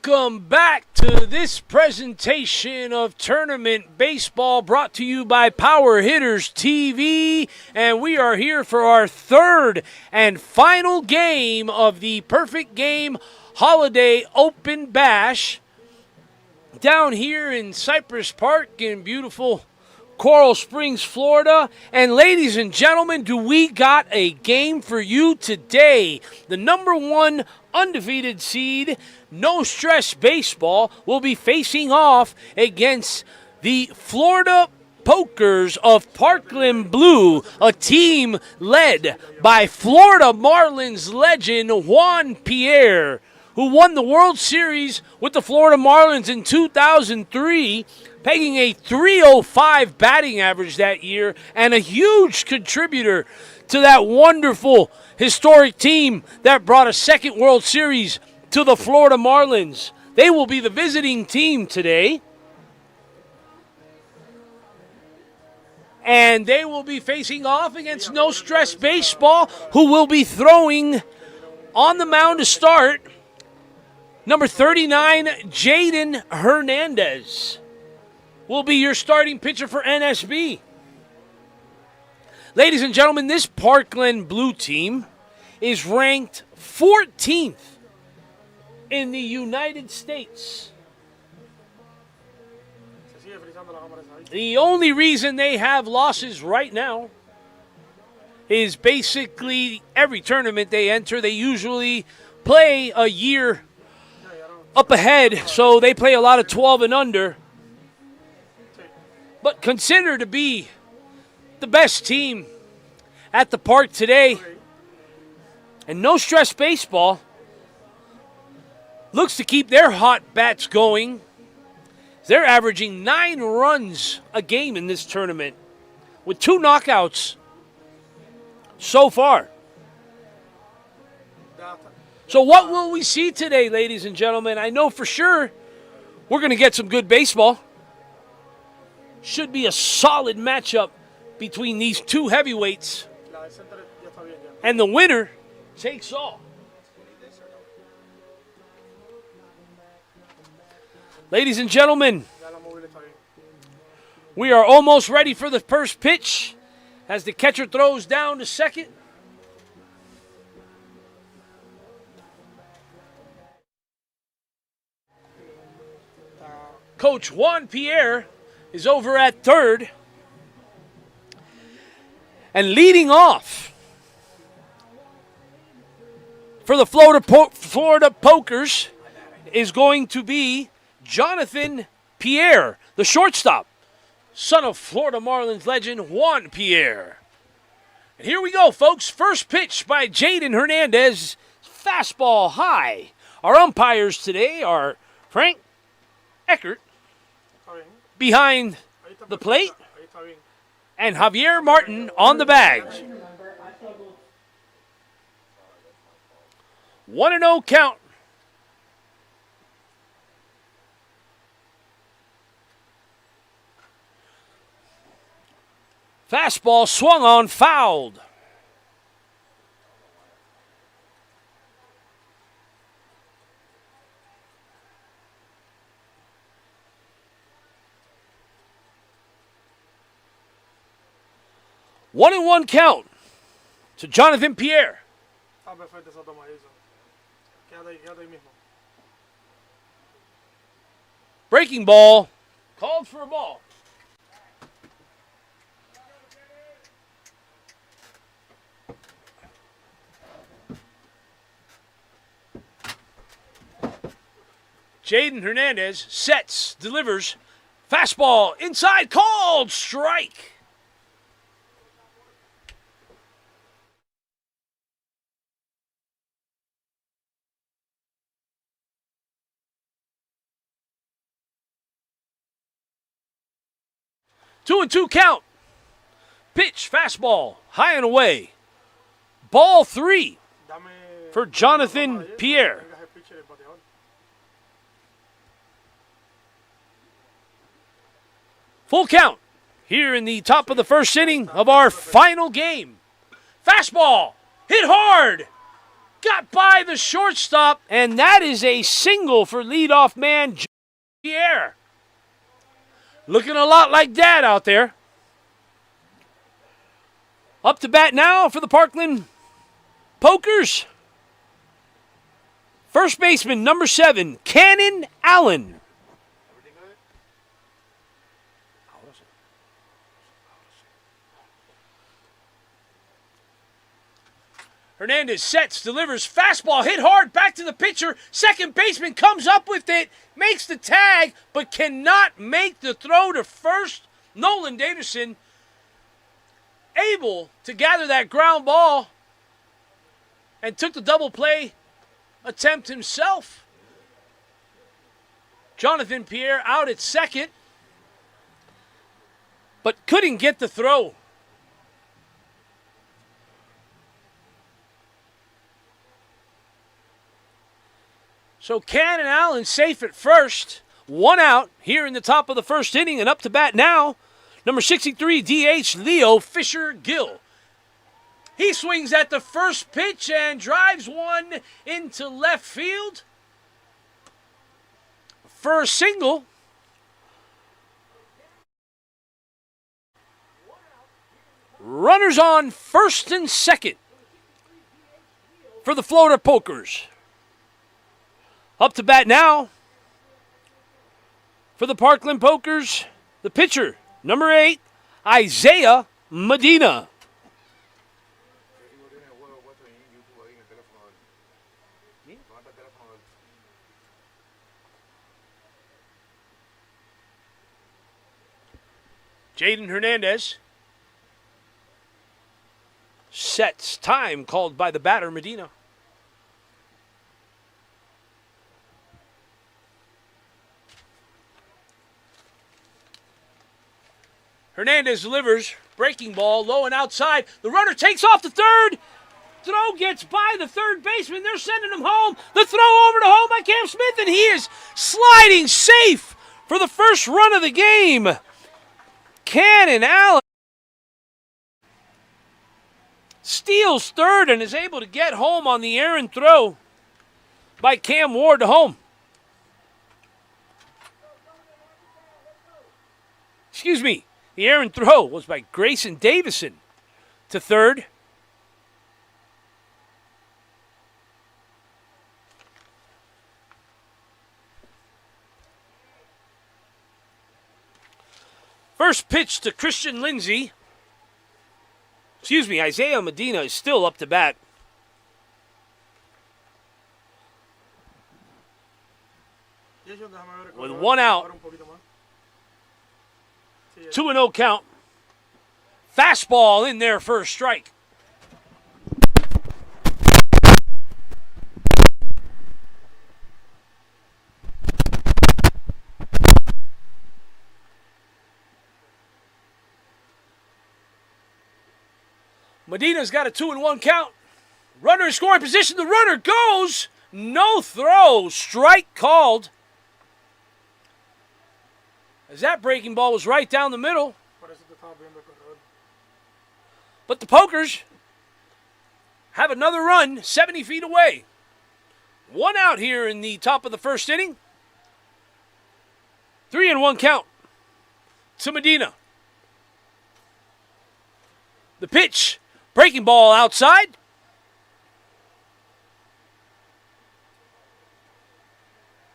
Welcome back to this presentation of Tournament Baseball brought to you by Power Hitters TV. And we are here for our third and final game of the Perfect Game Holiday Open Bash down here in CYPRESS Park in beautiful Coral Springs, Florida. And ladies and gentlemen, do we got a game for you today? The number one undefeated seed, No Stress Baseball, will be facing off against the Florida Pokers of Parkland Blue, a team led by Florida Marlins legend Juan Pierre, who won the World Series with the Florida Marlins in 2003, pegging a .305 batting average that year, and a huge contributor to that wonderful historic team that brought a second World Series to the Florida Marlins. They will be the visiting team today. And they will be facing off against No Stress Baseball, who will be throwing on the mound to start number 39, Jaden Hernandez will be your starting pitcher for NSB. Ladies and gentlemen, this Parkland Blue team is ranked 14th in the United States. The only reason they have losses right now is basically every tournament they enter, they usually play a year up ahead, so they play a lot of 12 and under. But considered to be the best team at the park today. And No Stress Baseball looks to keep their hot bats going. They're averaging 9 runs a game in this tournament with 2 knockouts so far. So what will we see today, ladies and gentlemen? I know for sure we're going to get some good baseball. Should be a solid matchup between these two heavyweights. And the winner takes all. Ladies and gentlemen, we are almost ready for the first pitch as the catcher throws down to second. Coach Juan Pierre is over at third. And leading off for the Florida Pokers is going to be Jonathan Pierre, the shortstop, son of Florida Marlins legend Juan Pierre. And here we go, folks. First pitch by Jaden Hernandez, fastball high. Our umpires today are Frank Eckert behind the plate and Javier Martin on the bags. 1-0 count. Fastball swung on, fouled. One and one count to Jonathan Pierre. Breaking ball, called for a ball. Jaden Hernandez sets, delivers, fastball inside, called strike. Two and two count. Pitch, fastball, high and away. Ball 3 for Jonathan Pierre. Full count here in the top of the first inning of our final game. Fastball, hit hard. got by the shortstop, and that is a single for leadoff man Pierre. Looking a lot like Dad out there. Up to bat now for the Parkland Pokers. First baseman, number 7, Cannon Allen. Hernandez sets, delivers, fastball hit hard, back to the pitcher. Second baseman comes up with it, makes the tag, but cannot make the throw to first. Nolan Davison able to gather that ground ball and took the double play attempt himself. Jonathan Pierre out at second, but couldn't get the throw. So Cannon Allen safe at first. 1 out here in the top of the first inning, and up to bat now, number 63 DH Leo Fisher-Gill. He swings at the first pitch and drives one into left field for a single. Runners on first and second for the Florida Pokers. Up to bat now for the Parkland Pokers, the pitcher, number 8, Isaiah Medina. Jaden Hernandez sets, time called by the batter, Medina. Hernandez delivers, breaking ball, low and outside. The runner takes off to third. Throw gets by the third baseman. They're sending him home. The throw over to home by Cam Smith, and he is sliding safe for the first run of the game. Cannon Allen steals third and is able to get home on the errant throw by Cam Ward to home. Excuse me. The errant throw was by Grayson Davison to third. First pitch to Christian Lindsay. Excuse me, Isaiah Medina is still up to bat. With 1 out. 2-0 count. Fastball in there for a strike. Medina's got a 2-1 count. Runner in scoring position. The runner goes. No throw. Strike called. As that breaking ball was right down the middle. But the Pokers have another run 70 feet away. 1 out here in the top of the first inning. 3-1 count to Medina. The pitch, breaking ball outside.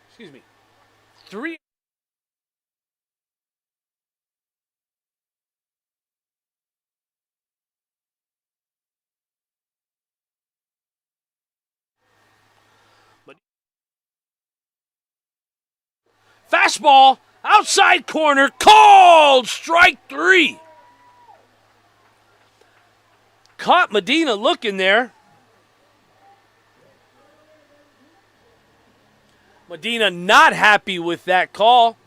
Excuse me. 3. Fastball, outside corner, called, strike 3. Caught Medina looking there. Medina not happy with that call.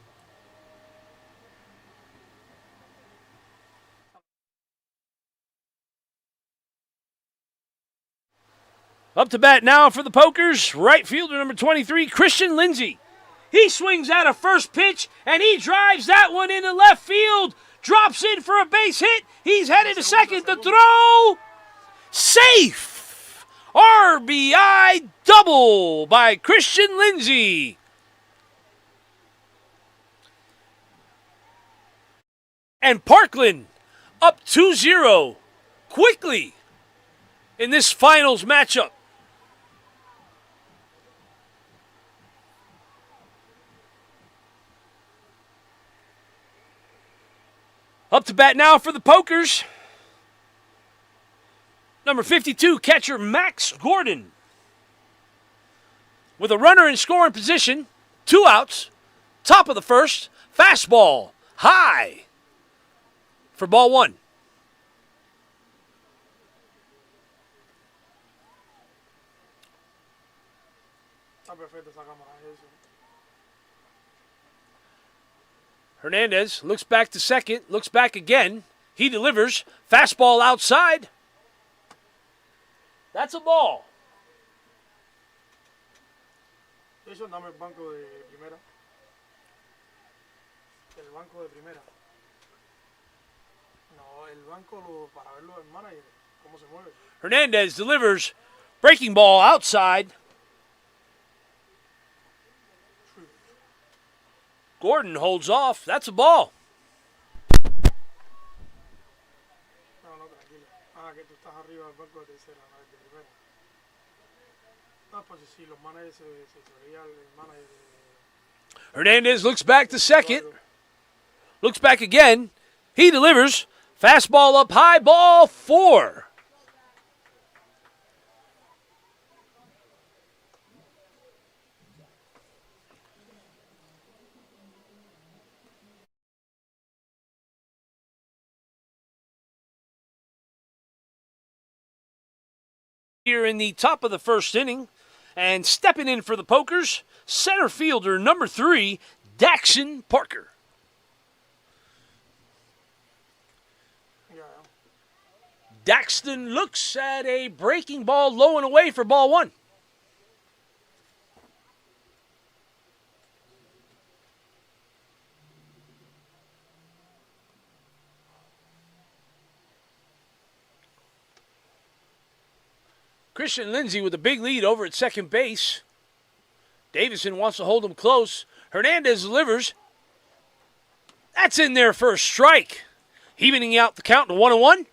Up to bat now for the Pokers, right fielder number 23, Christian Lindsay. He swings at a first pitch, and he drives that one into left field. Drops in for a base hit. He's headed to second. The throw, safe. RBI double by Christian Lindsay. And Parkland up 2-0 quickly in this finals matchup. Up to bat now for the Pokers. Number 52, catcher Max Gordon. With a runner in scoring position, 2 outs, top of the first, fastball, high for ball 1. Hernandez looks back to second, looks back again. He delivers. Fastball outside. That's a ball. Eso dame el banco de primera. El banco de primera. No, el banco para verlo el manager, cómo se mueve. Hernandez delivers. Breaking ball outside. Gordon holds off. That's a ball. No, tranquilo. Que tú estás arriba del banco de tercera, no de primera. No, pues si los managers se veía el manager. Hernandez looks back to second. Looks back again. He delivers. Fastball up high, ball 4. Here in the top of the first inning, and stepping in for the Pokers, center fielder number 3, Daxon Parker. Daxton looks at a breaking ball low and away for ball 1. Christian Lindsay with a big lead over at second base. Davison wants to hold him close. Hernandez delivers. That's in there for a strike. Evening out the count to 1-1.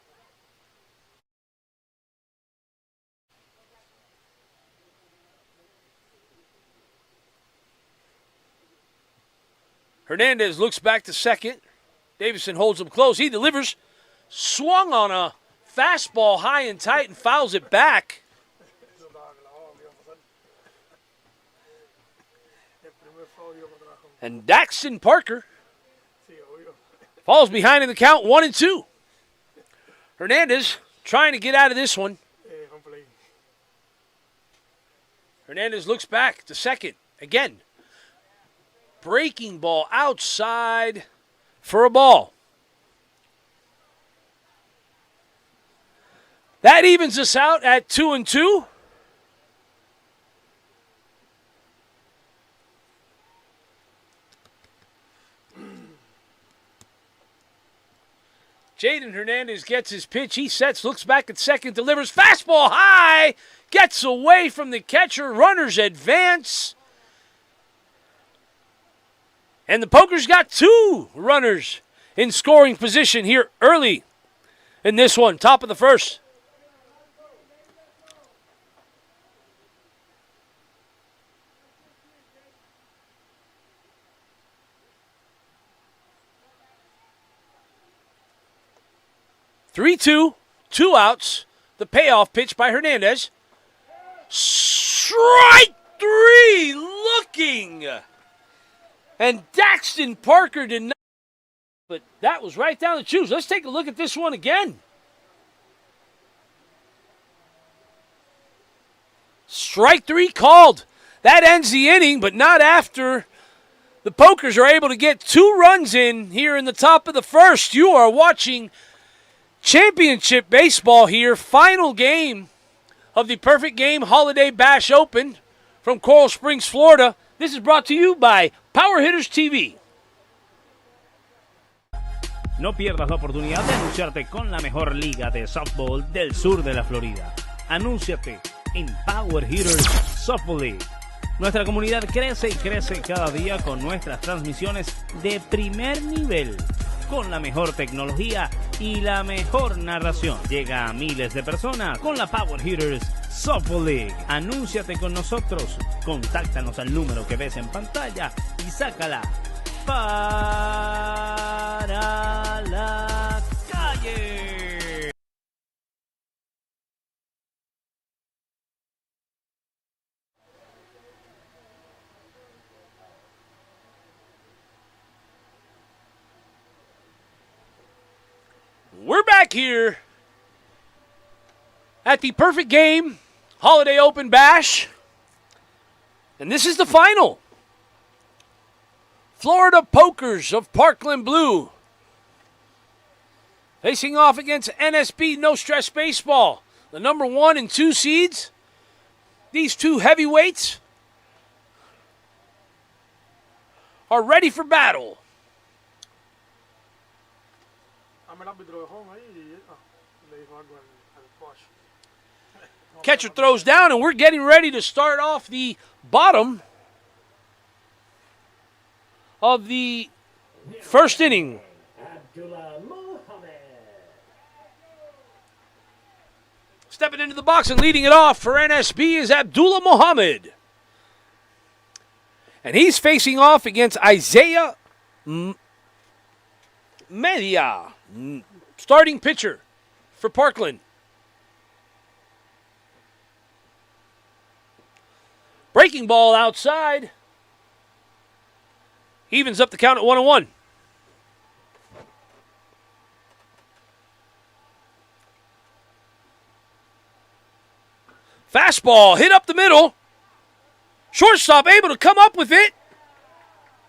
Hernandez looks back to second. Davison holds him close. He delivers. Swung on a fastball high and tight and fouls it back. And Daxton Parker falls behind in the count 1-2. Hernandez trying to get out of this one. Hernandez looks back to second. Again, breaking ball outside for a ball. That evens us out at 2-2. Jaden Hernandez gets his pitch. He sets, looks back at second, delivers. Fastball high. Gets away from the catcher. Runners advance. And the Pokers got 2 runners in scoring position here early in this one. Top of the first. Three-two, 2 outs. The payoff pitch by Hernandez. Strike 3, looking. And Daxton Parker did not. But that was right down the tubes. Let's take a look at this one again. Strike 3 called. That ends the inning, but not after the Pokers are able to get 2 runs in here in the top of the first. You are watching championship baseball here. Final game of the Perfect Game Holiday Bash Open from Coral Springs, Florida. This is brought to you by Power Hitters TV. No pierdas la oportunidad de anunciarte con la mejor liga de softball del sur de la Florida. Anúnciate en Power Hitters Softball League. Nuestra comunidad crece y crece cada día con nuestras transmisiones de primer nivel, con la mejor tecnología y la mejor narración. Llega a miles de personas con la Power Hitters Softball League. Anúnciate con nosotros, contáctanos al número que ves en pantalla y sácala para la calle. We're back here at the Perfect Game Holiday Open Bash. And this is the final. Florida Pokers of Parkland Blue facing off against NSB No Stress Baseball, the number 1 and 2 seeds. These two heavyweights are ready for battle. El árbitro de home ahí y le dijo algo al coach. Catcher throws down, and we're getting ready to start off the bottom of the first inning. Stepping into the box and leading it off for NSB is Abdullah Muhammad. And he's facing off against Isaiah Media, starting pitcher for Parkland. Breaking ball outside. Evens up the count at 1-1. Fastball hit up the middle. Shortstop able to come up with it.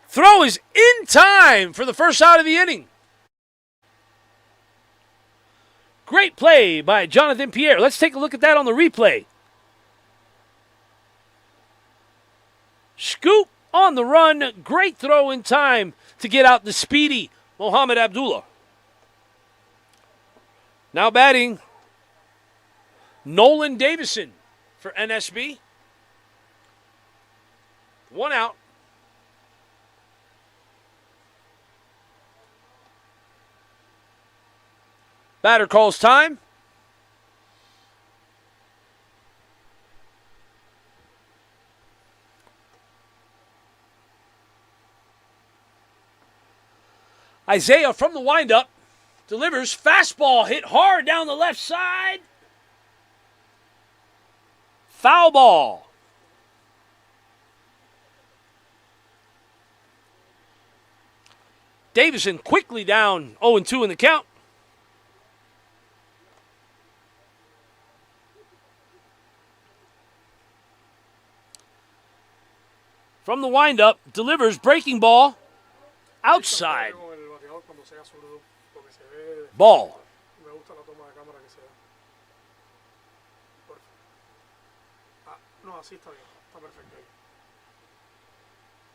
Throw is in time for the first out of the inning. Great play by Jonathan Pierre. Let's take a look at that on the replay. Scoop on the run. Great throw in time to get out the speedy Mohamed Abdullah. Now batting, Nolan Davison for NSB. 1 out. Batter calls time. Isaiah from the windup delivers. Fastball hit hard down the left side. Foul ball. Davison quickly down 0-2 in the count. From the windup, delivers. Breaking ball outside. Ball. No, así está bien, está perfecto ahí.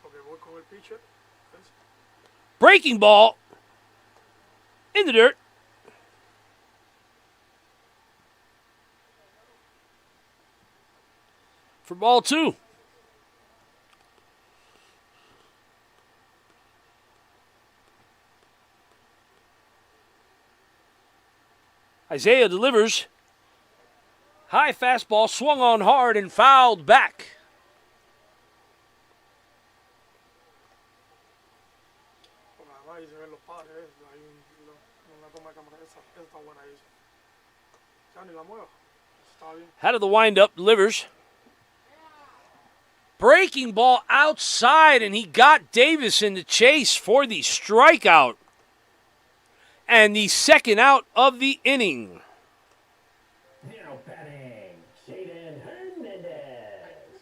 Porque voy con el pitcher. Breaking ball in the dirt. For ball 2. Isaiah delivers. High fastball swung on hard and fouled back. Out of the windup, delivers. Breaking ball outside, and he got Davis in the chase for the strikeout. And the second out of the inning. Now batting, Jaden Hernandez.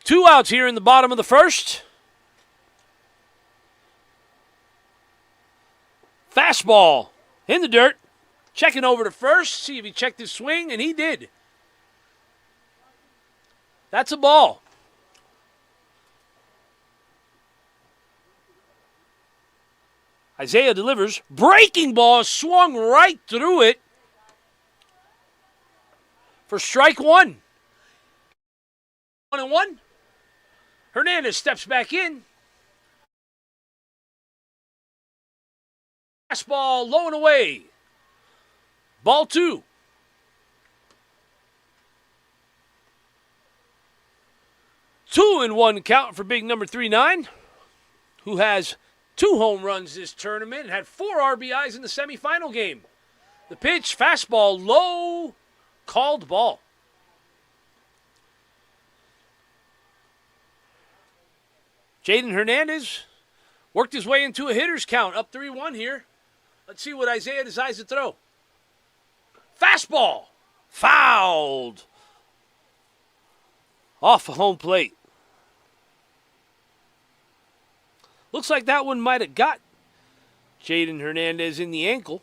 2 outs here in the bottom of the first. Fastball in the dirt. Checking over to first, see if he checked his swing, and he did. That's a ball. Isaiah delivers. Breaking ball swung right through it for strike one. 1-1. Hernandez steps back in. Fastball low and away. Ball two. 2-1 count for big number 39, who has 2 home runs this tournament and had 4 RBIs in the semifinal game. The pitch, fastball low, called ball. Jaden Hernandez worked his way into a hitter's count, up 3-1 here. Let's see what Isaiah decides to throw. Fastball, fouled off home plate. Looks like that one might have got Jaden Hernandez in the ankle,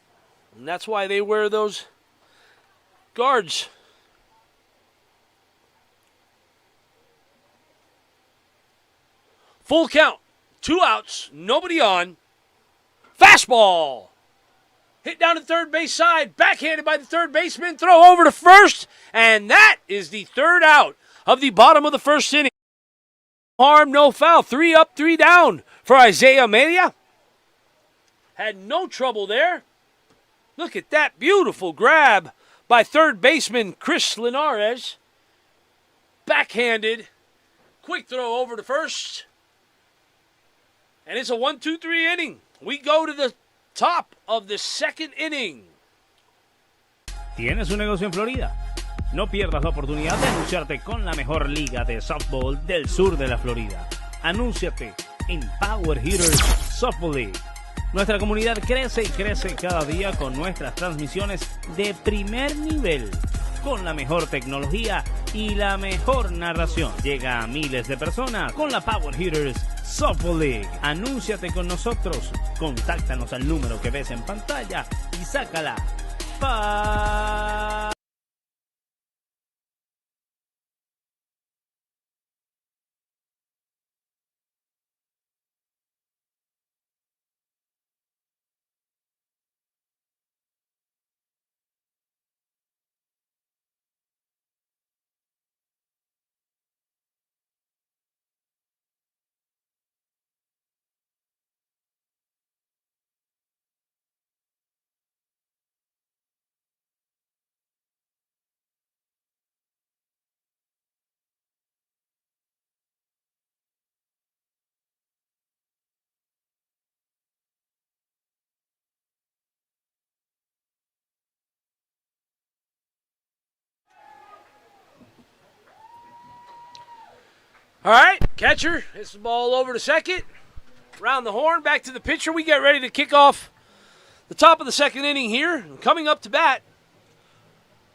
and that's why they wear those guards. Full count, 2 outs, nobody on. Fastball. Hit down to third base side, backhanded by the third baseman, throw over to first, and that is the 3rd out of the bottom of the 1st inning. Harm, no foul, 3 up, 3 down for Isaiah Mejia. Had no trouble there. Look at that beautiful grab by third baseman Chris Linares. Backhanded, quick throw over to first. And it's a 1-2-3 inning. We go to the top of the 2nd inning. ¿Tienes un negocio en Florida? No pierdas la oportunidad de anunciarte con la mejor liga de softball del sur de la Florida. Anúnciate en Power Hitters Softball League. Nuestra comunidad crece y crece cada día con nuestras transmisiones de primer nivel, con la mejor tecnología y la mejor narración. Llega a miles de personas con la Power Hitters Softball League. Anúnciate con nosotros, contáctanos al número que ves en pantalla y sácala. All right, catcher hits the ball over to second. Round the horn, back to the pitcher. We get ready to kick off the top of the 2nd inning here. Coming up to bat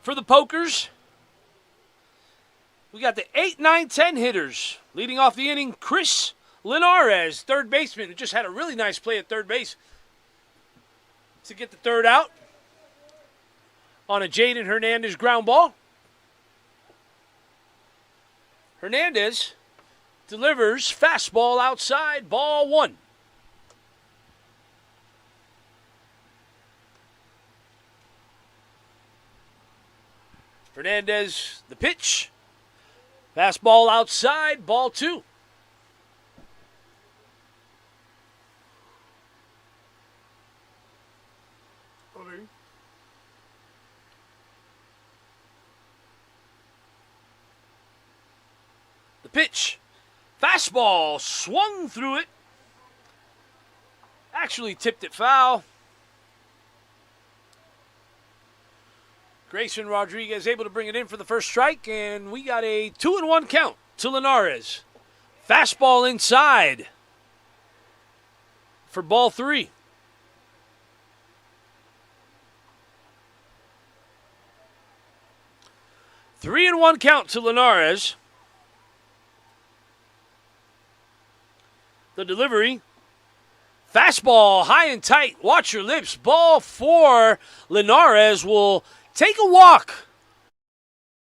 for the Pokers, we got the 8, 9, 10 hitters. Leading off the inning, Chris Linares, third baseman, who just had a really nice play at third base to get the 3rd out on a Jaden Hernandez ground ball. Hernandez delivers, fastball outside, ball 1. Hernandez, the pitch, fastball outside, ball 2. Okay. The pitch, fastball, swung through it. Actually tipped it foul. Grayson Rodriguez able to bring it in for the first strike, and we got a 2-1 count to Linares. Fastball inside for ball 3. Three and 1 count to Linares. The delivery. Fastball high and tight. Watch your lips. Ball 4. Linares will take a walk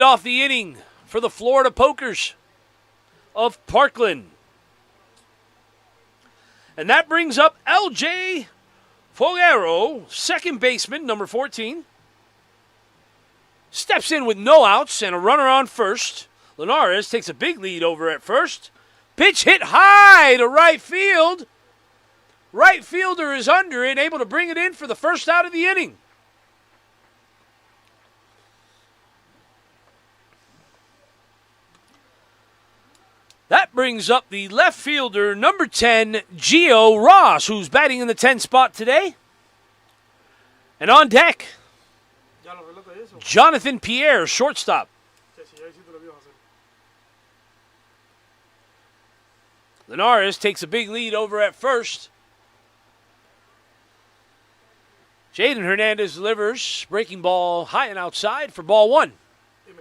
off the inning for the Florida Pokers of Parkland. And that brings up LJ Foguero, second baseman, number 14, steps in with no outs and a runner on first. Linares takes a big lead over at first. Pitch hit high to right field. Right fielder is under it, able to bring it in for the first out of the inning. That brings up the left fielder, number 10, Gio Ross, who's batting in the 10 spot today. And on deck, Ya lo relata eso. Jonathan Pierre, shortstop. Que si ahí sí te lo ibas a hacer. Linares takes a big lead over at first. Jaden Hernandez delivers. Breaking ball high and outside for ball one. Dime.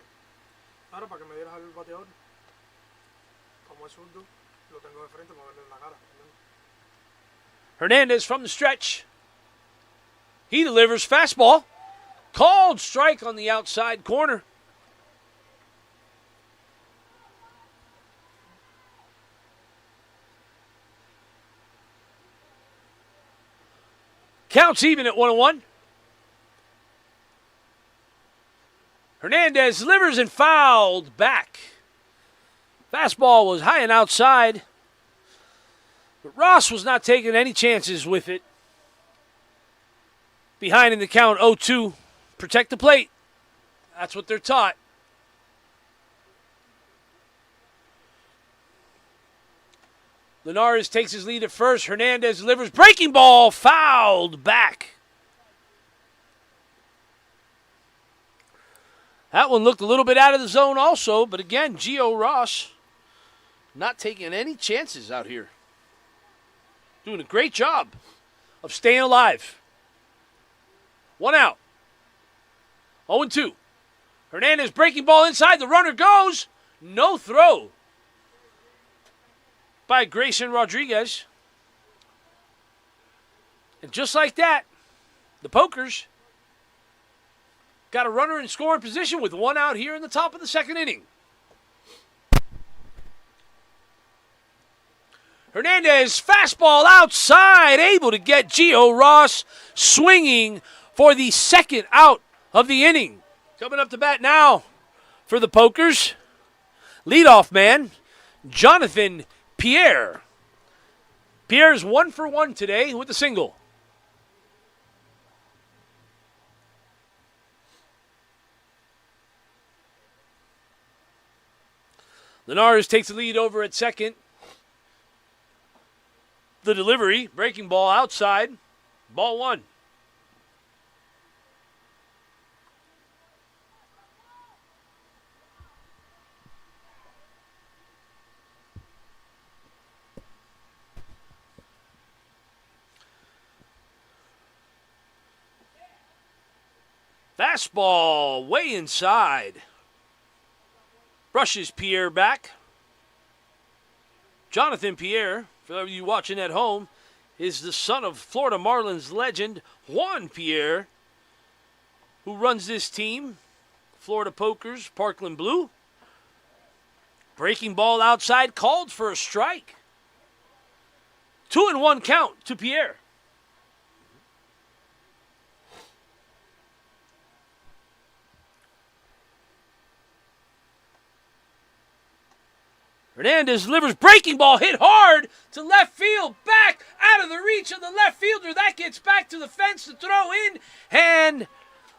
Ahora para que me dieras al bateador. Como es zurdo, lo tengo de frente para verle en la cara. Hernandez from the stretch. He delivers fastball. Called strike on the outside corner. Counts even at 1-1. Hernandez delivers and fouled back. Fastball was high and outside. But Ross was not taking any chances with it. Behind in the count 0-2. Protect the plate. That's what they're taught. Linares takes his lead at first. Hernandez delivers. Breaking ball fouled back. That one looked a little bit out of the zone also, but again, Gio Ross not taking any chances out here. Doing a great job of staying alive. One out. 0-2. Hernandez breaking ball inside. The runner goes. No throw by Grayson Rodriguez. And just like that, the Pokers got a runner in scoring position with one out here in the top of the second inning. Hernandez, fastball outside, able to get Gio Ross swinging for the second out of the inning. Coming up to bat now for the Pokers, leadoff man, Jonathan Pierre. Pierre's 1 for 1 today with a single. Linares takes the lead over at second. The delivery, breaking ball outside, ball one. Fastball way inside. Brushes Pierre back. Jonathan Pierre, for you watching at home, is the son of Florida Marlins legend Juan Pierre, who runs this team, Florida Pokers, Parkland Blue. Breaking ball outside, called for a strike. 2-1 count to Pierre. Hernandez delivers, breaking ball hit hard to left field, back out of the reach of the left fielder. That gets back to the fence to throw in, and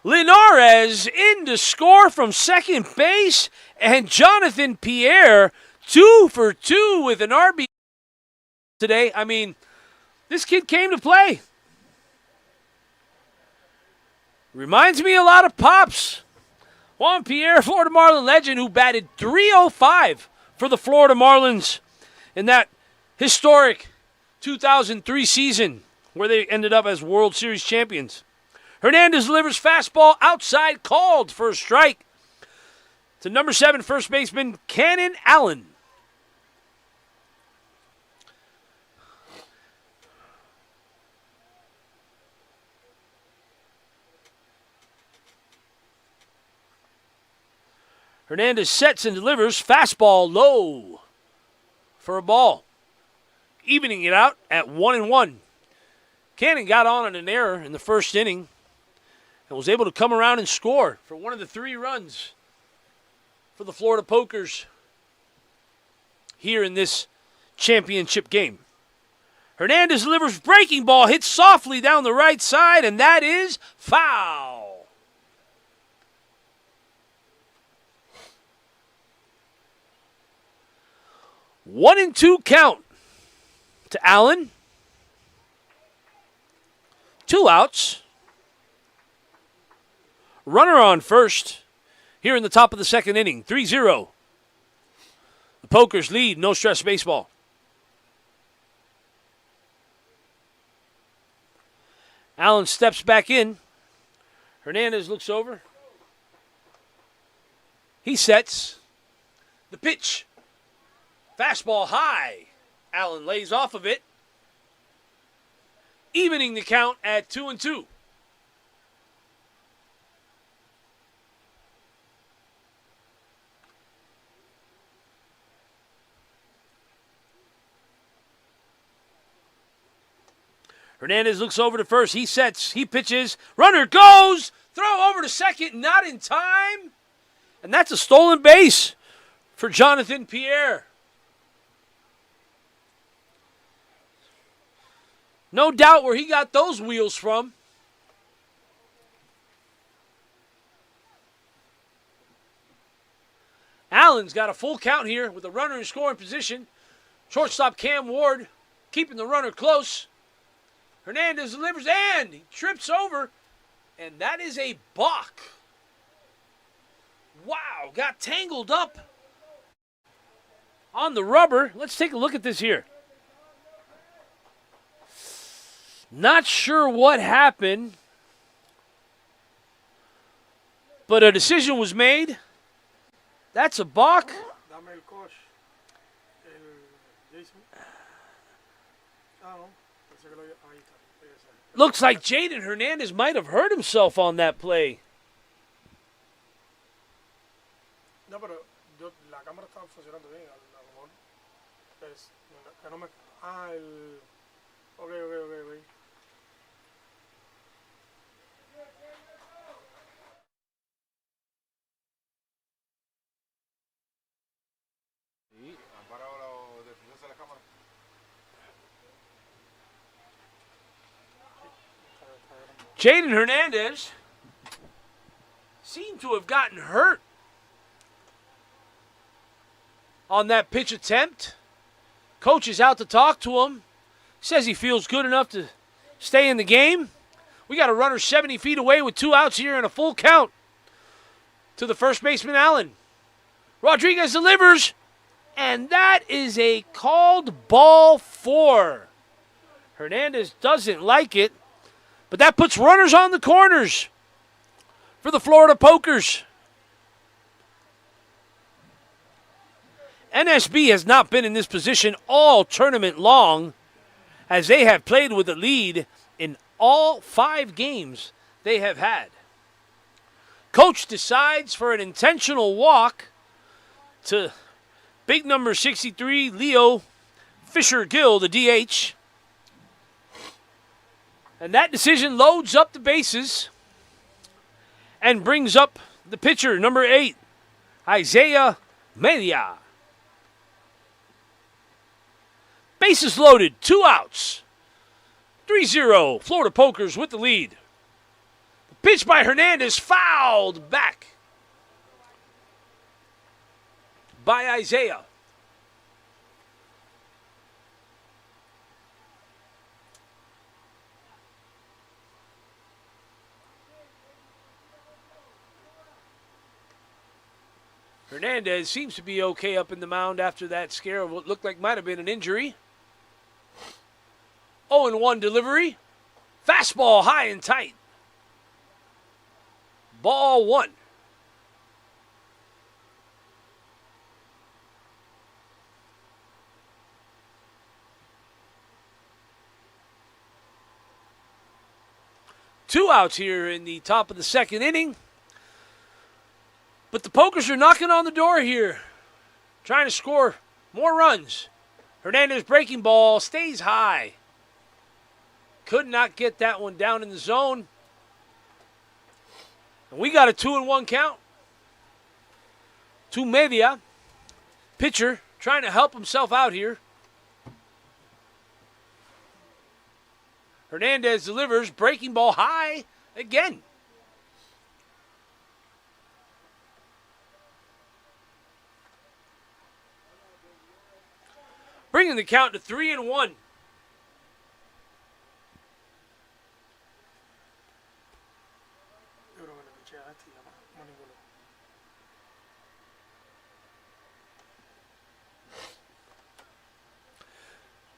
Linares in to score from second base, and Jonathan Pierre 2 for 2 with an RBI today. I mean, this kid came to play. Reminds me a lot of Pops. Juan Pierre, Florida Marlin legend, who batted .305 for the Florida Marlins in that historic 2003 season where they ended up as World Series champions. Hernandez delivers fastball outside, called for a strike to number 7 first baseman Cannon Allen. Hernandez sets and delivers fastball low for a ball, evening it out at 1-1. Cannon got on an error in the first inning and was able to come around and score for one of the 3 runs for the Florida Pokers here in this championship game. Hernandez delivers breaking ball, hits softly down the right side, and that is foul. One and 2 count to Allen. 2 outs. Runner on first here in the top of the second inning. 3-0. The Pokers lead, no stress baseball. Allen steps back in. Hernandez looks over. He sets. The pitch. Fastball high. Allen lays off of it. Evening the count at 2-2. Hernandez looks over to first. He sets. He pitches. Runner goes. Throw over to second. Not in time. And that's a stolen base for Jonathan Pierre. No doubt where he got those wheels from. Allen's got a full count here with a runner in scoring position. Shortstop Cam Ward keeping the runner close. Hernandez delivers and he trips over, and that is a balk. Wow, got tangled up on the rubber. Let's take a look at this here. Not sure what happened, but a decision was made. That's a balk. Dame el coach. El Jason. No. Pensé que lo había. Ahí está. Looks like Jaden Hernandez might have hurt himself on that play. No, pero la cámara estaba funcionando bien. A lo mejor. Que no me. El. Ok. Jaden Hernandez seemed to have gotten hurt on that pitch attempt. Coach is out to talk to him. Says he feels good enough to stay in the game. We got a runner 70 feet away with 2 outs here and a full count to the first baseman, Allen. Rodriguez delivers, and that is a called ball 4. Hernandez doesn't like it, but that puts runners on the corners for the Florida Pokers. NSB has not been in this position all tournament long, as they have played with a lead in all 5 games they have had. Coach decides for an intentional walk to big number 63, Leo Fisher-Gill, the DH. And that decision loads up the bases and brings up the pitcher, number 8, Isaiah Media. Bases loaded, 2 outs. 3-0, Florida Pokers with the lead. The pitch by Hernandez fouled back by Isaiah. Hernandez seems to be okay up in the mound after that scare of what looked like might have been an injury. 0-1 delivery. Fastball high and tight. Ball 1. Two outs here in the top of the second inning. But the Pokers are knocking on the door here, trying to score more runs. Hernandez breaking ball stays high. Could not get that one down in the zone. And we got a 2-1 count. To Media. Pitcher trying to help himself out here. Hernandez delivers. Breaking ball high again. Bringing the count to 3-1.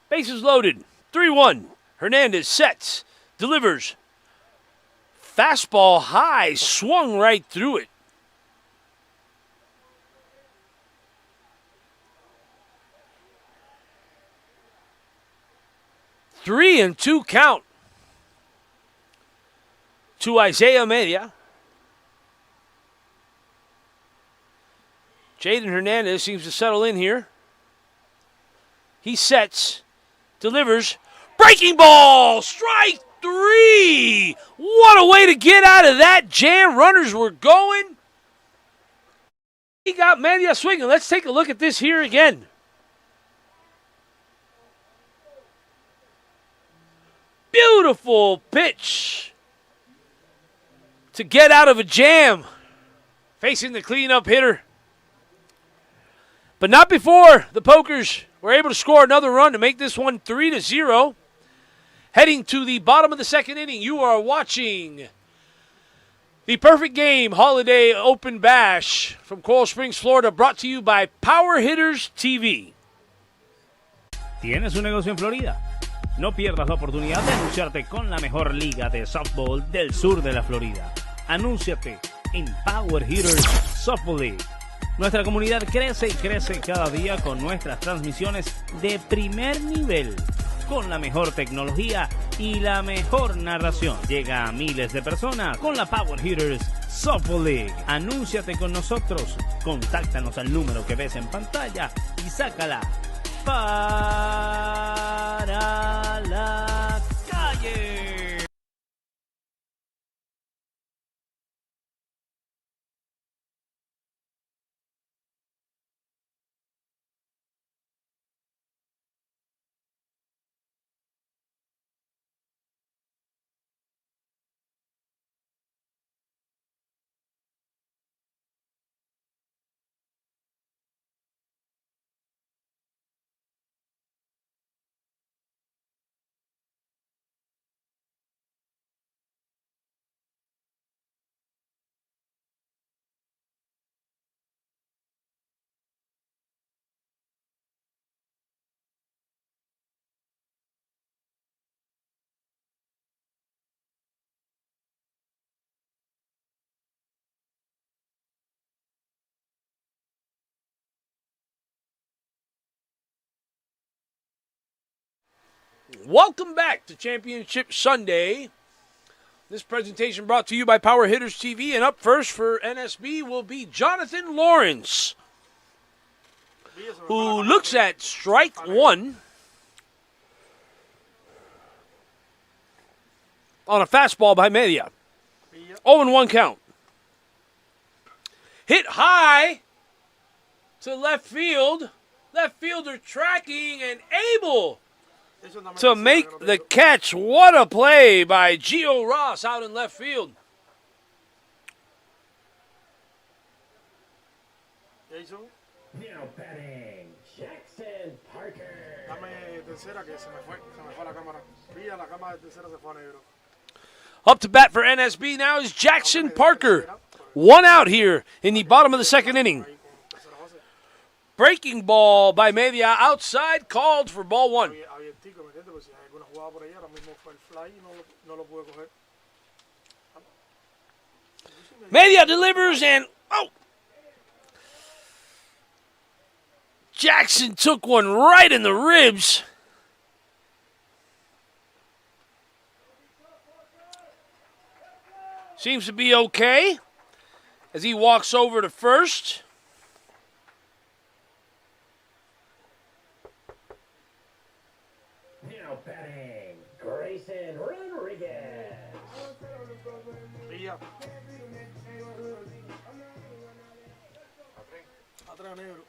Bases loaded. 3-1. Hernandez sets. Delivers. Fastball high. Swung right through it. Three and two count to Isaiah Media. Jaden Hernandez seems to settle in here. He sets, delivers, breaking ball, strike three. What a way to get out of that jam. Runners were going. He got Media swinging. Let's take a look at this here again. Beautiful pitch to get out of a jam. Facing the cleanup hitter. But not before the Pokers were able to score another run to make this one 3-0. Heading to the bottom of the second inning, you are watching the Perfect Game Holiday Open Bash from Coral Springs, Florida, brought to you by Power Hitters TV. ¿Tienes un negocio en Florida? No pierdas la oportunidad de anunciarte con la mejor liga de softball del sur de la Florida. Anúnciate en Power Hitters Softball League. Nuestra comunidad crece y crece cada día con nuestras transmisiones de primer nivel, con la mejor tecnología y la mejor narración. Llega a miles de personas con la Power Hitters Softball League. Anúnciate con nosotros, contáctanos al número que ves en pantalla y sácala para la calle. Welcome back to Championship Sunday. This presentation brought to you by Power Hitters TV, and up first for NSB will be Jonathan Lawrence, who looks at strike one on a fastball by Media. 0-1 count. Hit high to left field. Left fielder tracking and able to make the catch. What a play by Gio Ross out in left field. Now batting, Jackson Parker. Up to bat for NSB now is Jackson Parker. One out here in the bottom of the second inning. Breaking ball by Media outside, called for ball one. Media delivers and, oh! Jackson took one right in the ribs. Seems to be okay as he walks over to first. Now batting, Grayson Grayson Rodriguez. Y ya. Atrás, negro.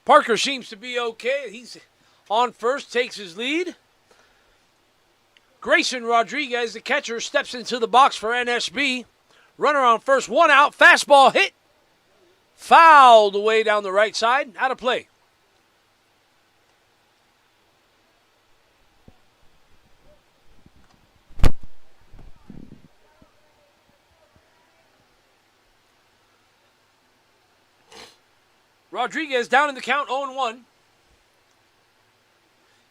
Parker seems to be okay. He's on first, takes his lead. Grayson Rodriguez, the catcher, steps into the box for NSB. Runner on first, one out. Fastball hit. Fouled away down the right side. Out of play. Rodriguez down in the count, 0-1.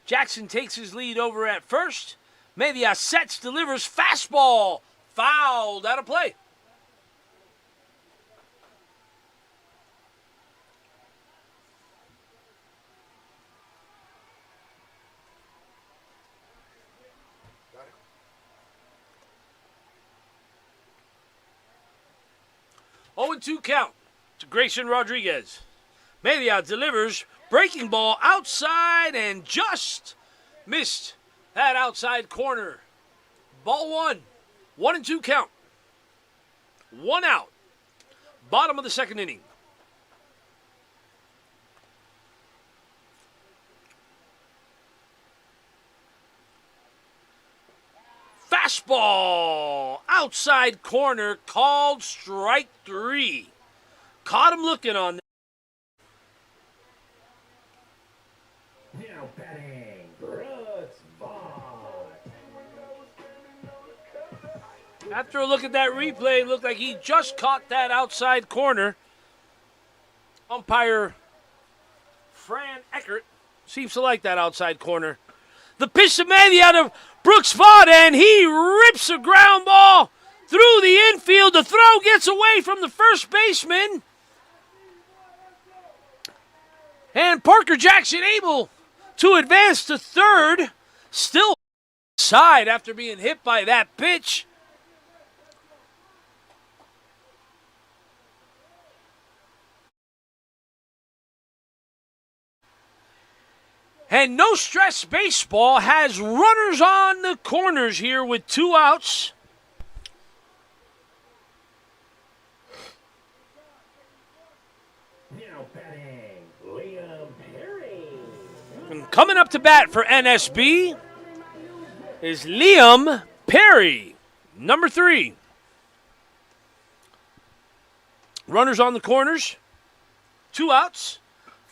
Jackson takes his lead over at first. Media sets, delivers, fastball. Fouled, out of play. Oh, 0-2 count to Grayson Rodriguez. Media delivers, breaking ball outside and just missed that outside corner. Ball one. 1-2 count. One out. Bottom of the second inning. Fastball. Outside corner called strike three. Caught him looking on that. Now batting, Brooks Vaughn. After a look at that replay, it looked like he just caught that outside corner. Umpire Fran Eckert seems to like that outside corner. The pitch to Mandy out of Brooks Vaughn, and he rips a ground ball through the infield. The throw gets away from the first baseman. And Parker Jackson able to advance to third. Still side after being hit by that pitch. And No Stress Baseball has runners on the corners here with 2 outs. Now batting, Liam Perry. And coming up to bat for NSB is Liam Perry, number 3. Runners on the corners, 2 outs.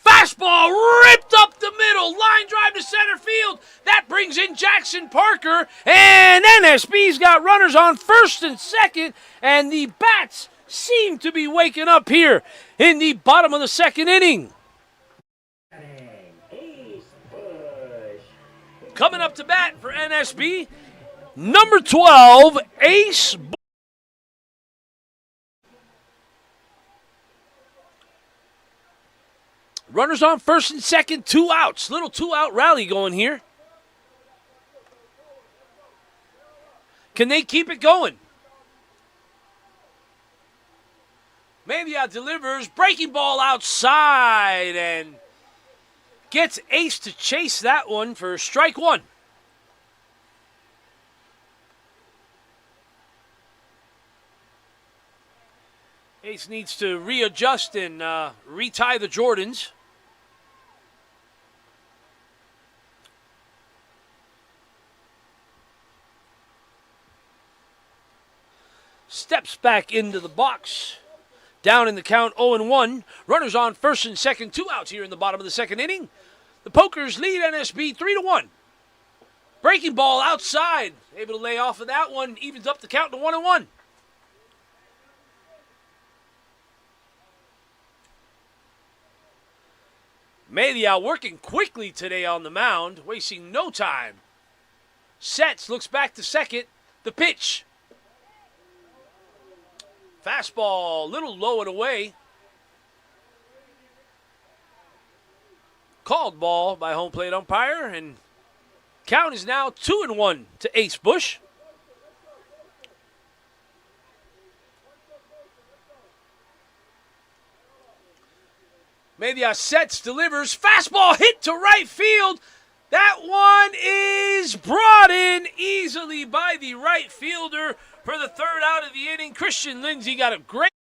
Fastball ripped up the middle, line drive to center field. That brings in Jackson Parker, and NSB's got runners on first and second, and the bats seem to be waking up here in the bottom of the second inning. Ace Bush. Coming up to bat for NSB, number 12, Ace Bush. Runners on first and second, 2 outs. Little 2-out rally going here. Can they keep it going? Media delivers, breaking ball outside, and gets Ace to chase that one for strike 1. Ace needs to readjust and retie the Jordans. Steps back into the box. Down in the count, 0-1. Runners on first and second, 2 outs here in the bottom of the second inning. The Pokers lead NSB 3-1. Breaking ball outside. Able to lay off of that one. Evens up the count to 1-1. Media working quickly today on the mound, wasting no time. Sets, looks back to second. The pitch. Fastball, a little low and away. Called ball by home plate umpire, and count is now 2-1 to Ace Bush. Mediasets delivers. Fastball hit to right field. That one is brought in easily by the right fielder for the third out of the inning. Christian Lindsay got a great.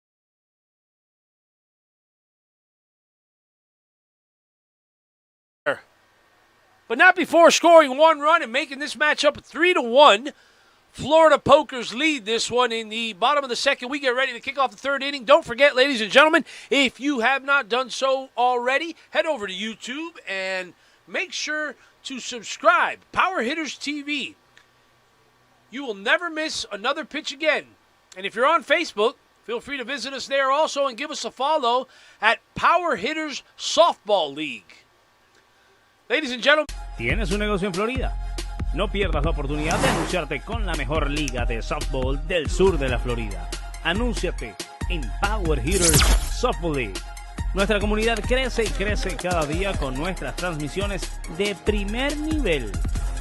But not before scoring one run and making this matchup 3-1. Florida Pokers lead this one in the bottom of the second. We get ready to kick off the third inning. Don't forget, ladies and gentlemen, if you have not done so already, head over to YouTube and make sure to subscribe. Power Hitters TV. You will never miss another pitch again. And if you're on Facebook, feel free to visit us there also and give us a follow at Power Hitters Softball League. Ladies and gentlemen. ¿Tienes un negocio en Florida? No pierdas la oportunidad de anunciarte con la mejor liga de softball del sur de la Florida. Anúnciate en Power Hitters Softball League. Nuestra comunidad crece y crece cada día con nuestras transmisiones de primer nivel,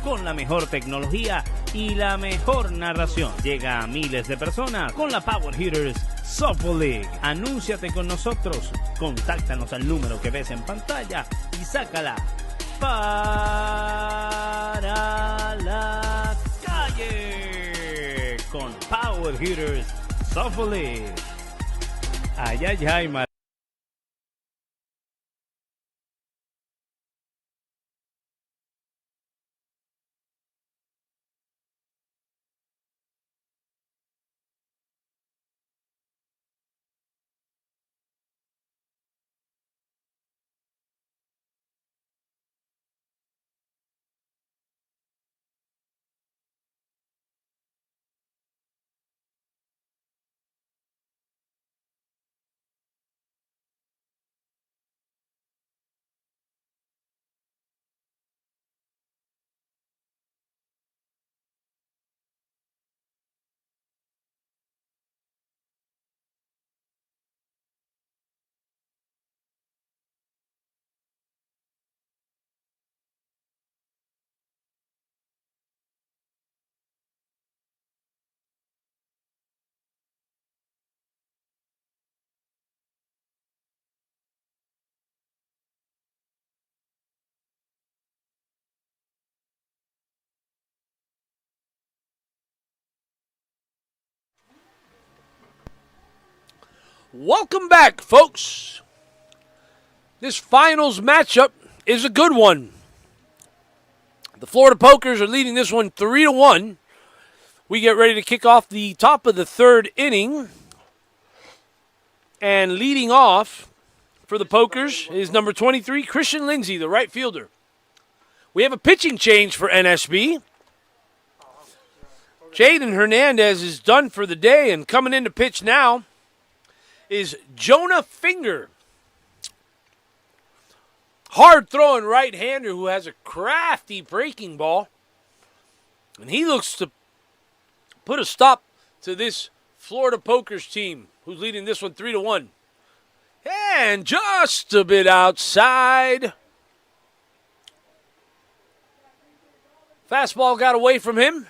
con la mejor tecnología y la mejor narración. Llega a miles de personas con la Power Hitters Softball League. Anúnciate con nosotros. Contáctanos al número que ves en pantalla y sácala para la calle con Power Hitters Softball League. Ay, ay, ay, Welcome back, folks. This finals matchup is a good one. The Florida Pokers are leading this one 3-1. We get ready to kick off the top of the third inning. And leading off for the Pokers is number 23, Christian Lindsay, the right fielder. We have a pitching change for NSB. Jaden Hernandez is done for the day, and coming in to pitch now is Jonah Finger. Hard-throwing right-hander who has a crafty breaking ball. And he looks to put a stop to this Florida Pokers team, who's leading this one 3-1. And just a bit outside. Fastball got away from him.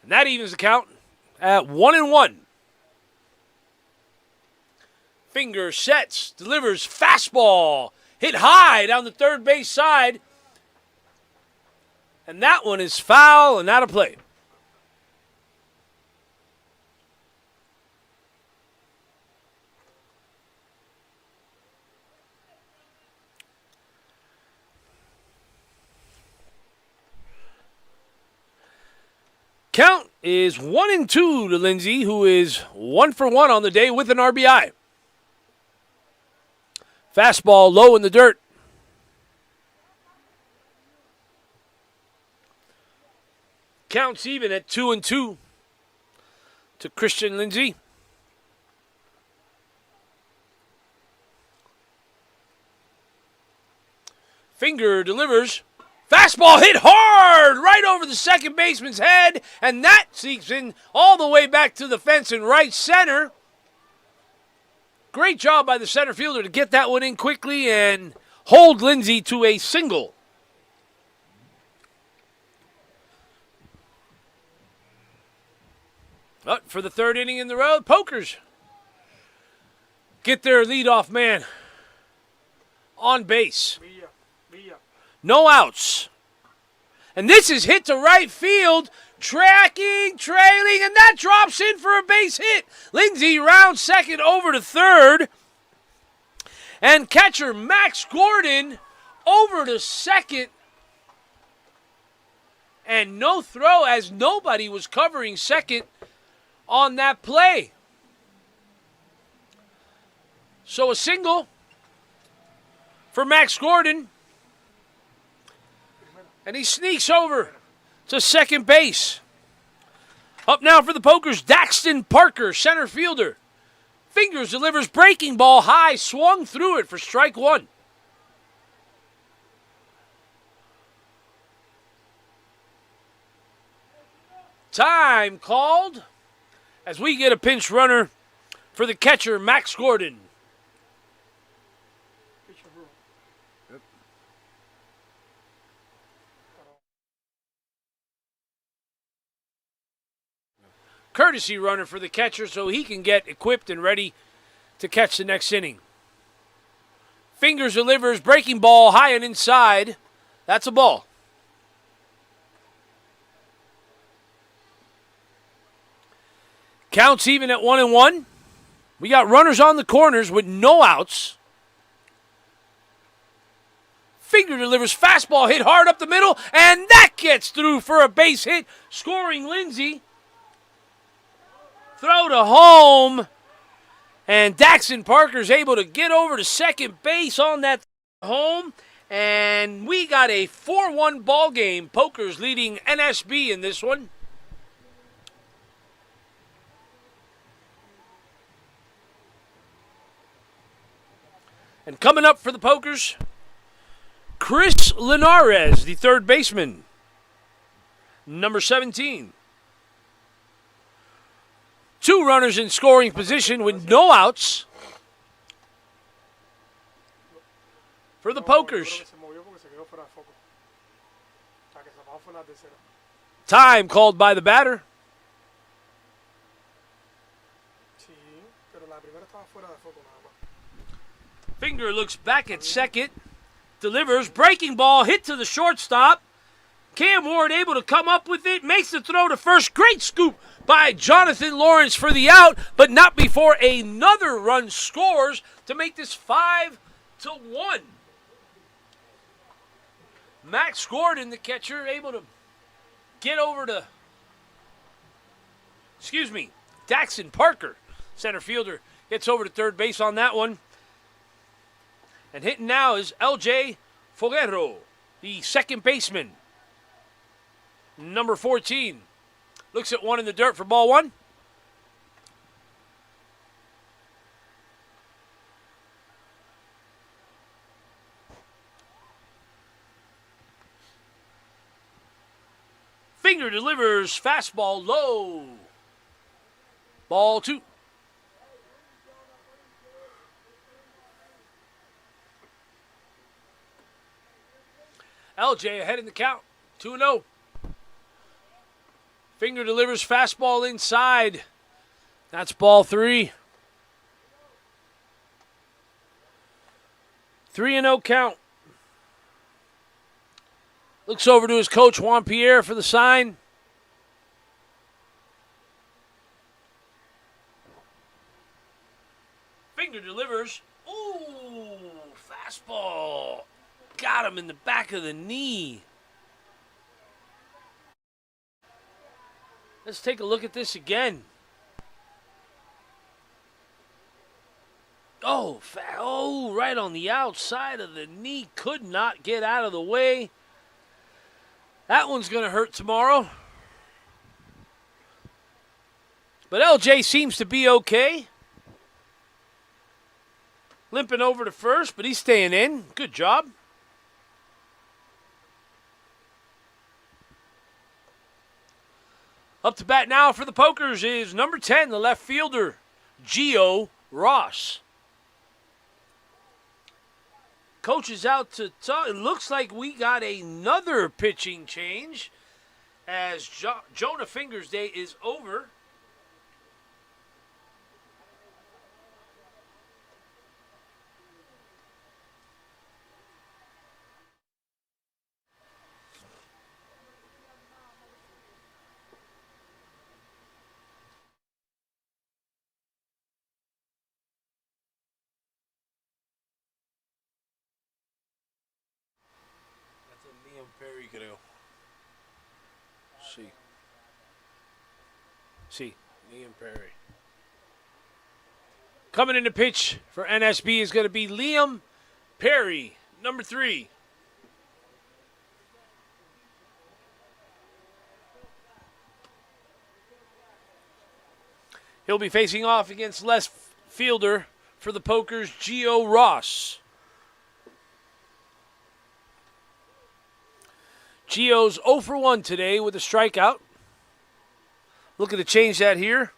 And that evens the count at 1-1. Finger sets, delivers fastball. Hit high down the third base side. And that one is foul and out of play. Count is 1-2 to Lindsay, who is 1 for 1 on the day with an RBI. Fastball low in the dirt. Counts even at 2-2 to Christian Lindsay. Finger delivers. Fastball hit hard right over the second baseman's head, and that seeks in all the way back to the fence in right center. Great job by the center fielder to get that one in quickly and hold Lindsay to a single. But for the third inning in the row, Pokers get their leadoff man on base. Villa. No outs. And this is hit to right field, tracking, trailing, and that drops in for a base hit. Lindsey rounds second over to third. And catcher Max Gordon over to second. And no throw as nobody was covering second on that play. So a single for Max Gordon. And he sneaks over to second base. Up now for the Pokers, Daxton Parker, center fielder. Fingers delivers breaking ball high, swung through it for strike one. Time called as we get a pinch runner for the catcher, Max Gordon. Courtesy runner for the catcher so he can get equipped and ready to catch the next inning. Fingers delivers breaking ball high and inside. That's a ball. Counts even at 1-1. We got runners on the corners with no outs. Finger delivers fastball hit hard up the middle, and that gets through for a base hit, scoring Lindsey. Throw to home, and Daxton Parker's able to get over to second base on that home, and we got a 4-1 ball game. Pokers leading NSB in this one. And coming up for the Pokers, Chris Linares, the third baseman, number 17. Two runners in scoring position with no outs for the Pokers. Time called by the batter. Finger looks back at second, delivers, breaking ball, hit to the shortstop. Cam Ward able to come up with it, makes the throw to first. Great scoop by Jonathan Lawrence for the out, but not before another run scores to make this 5-1. Max Gordon, the catcher, able to get over to, Daxton Parker, center fielder, gets over to third base on that one. And hitting now is LJ Foguero, the second baseman, number 14. Looks at one in the dirt for ball one. Finger delivers fastball low. Ball two. LJ ahead in the count, 2-0. Finger delivers fastball inside. That's ball three. 3-0 count. Looks over to his coach, Juan Pierre, for the sign. Finger delivers. Ooh, fastball. Got him in the back of the knee. Let's take a look at this again. Oh, right on the outside of the knee. Could not get out of the way. That one's going to hurt tomorrow. But LJ seems to be okay. Limping over to first, but he's staying in. Good job. Up to bat now for the Pokers is number 10, the left fielder, Gio Ross. Coach is out to talk. It looks like we got another pitching change as Jonah Fingers' day is over. creo. Sí. Sí, Liam Perry. Coming in to pitch for NSB is going to be Liam Perry, number 3. He'll be facing off against left fielder for the Pokers, Gio Ross. Gio's 0 for 1 today with a strikeout. Looking to change that here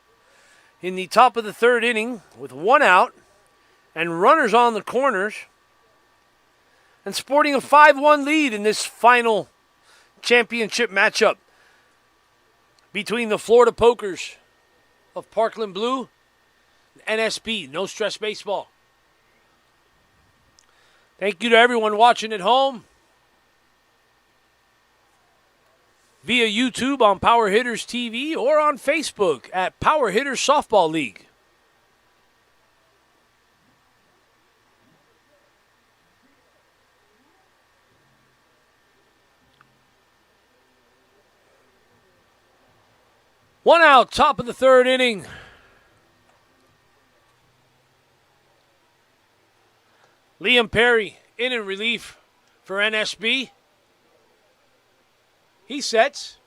in the top of the 3rd inning with 1 out and runners on the corners and sporting a 5-1 lead in this final championship matchup between the Florida Pokers of Parkland Blue and NSB, No Stress Baseball. Thank you to everyone watching at home via YouTube on Power Hitters TV or on Facebook at Power Hitters Softball League. One out, top of the 3rd inning. Liam Perry in relief for NSB. He sets.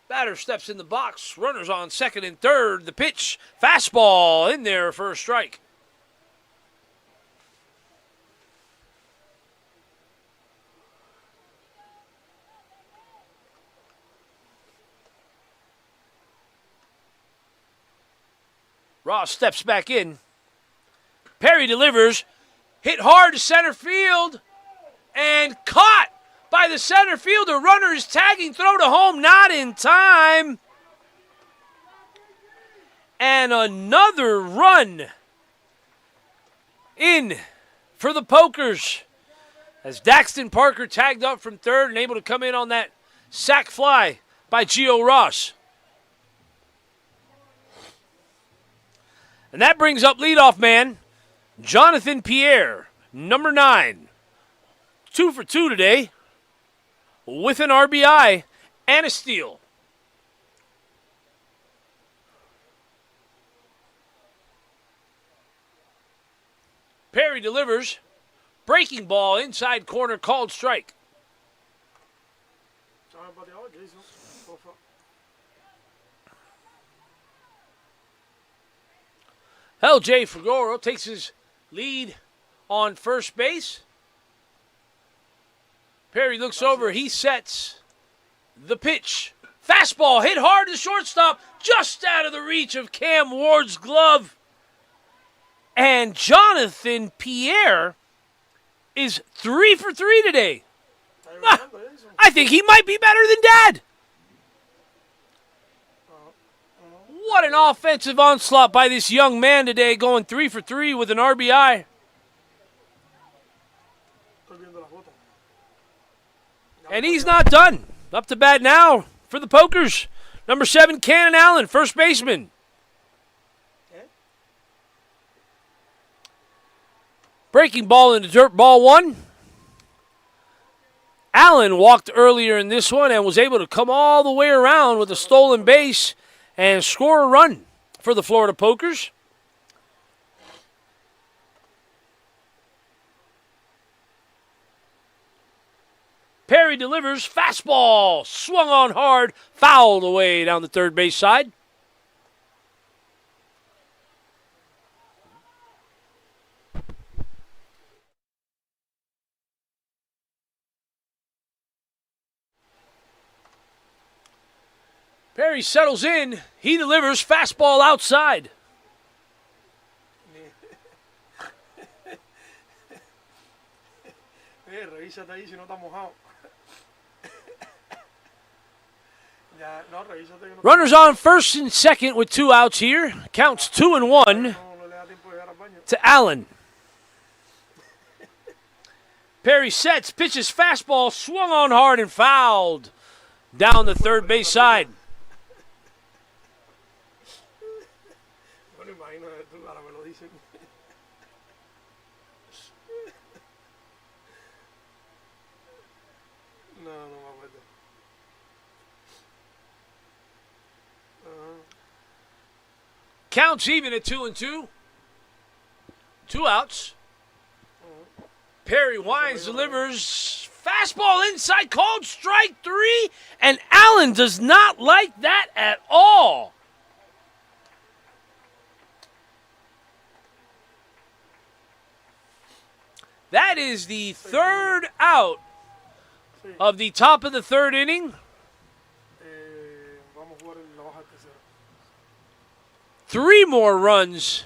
Batter steps in the box. Runners on 2nd and 3rd. The pitch. Fastball in there for a strike. Ross steps back in. Perry delivers. Hit hard to center field. And caught by the center fielder. Runner is tagging. Throw to home. Not in time. And another run in for the Pokers. As Daxton Parker tagged up from 3rd and able to come in on that sac fly by Gio Ross. And that brings up leadoff man Jonathan Pierre, number 9. 2 for 2 today with an RBI and a steal. Perry delivers. Breaking ball inside corner called strike. LJ Figueroa takes his lead on first base. Perry looks over. He sets the pitch. Fastball hit hard to shortstop, just out of the reach of Cam Ward's glove. And Jonathan Pierre is 3 for 3 today. I think he might be better than Dad. What an offensive onslaught by this young man today, going 3 for 3 with an RBI. And he's not done. Up to bat now for the Pokers. Number 7, Cannon Allen, first baseman. Breaking ball into dirt, ball 1. Allen walked earlier in this one and was able to come all the way around with a stolen base and score a run for the Florida Pokers. Perry delivers, fastball, swung on hard, fouled away down the third base side. Perry settles in. He delivers fastball outside. Revísate ahí si no está mojado. Runners on first and second with 2 outs here. Counts 2-1 to Allen. Perry sets, pitches fastball, swung on hard and fouled down the third base side. count's even at 2-2. 2 outs. Perry Wines delivers fastball inside, called strike 3, and Allen does not like that at all. That is the 3rd out of the top of the 3rd inning. Vamos a jugar la baja del tercero. 3 more runs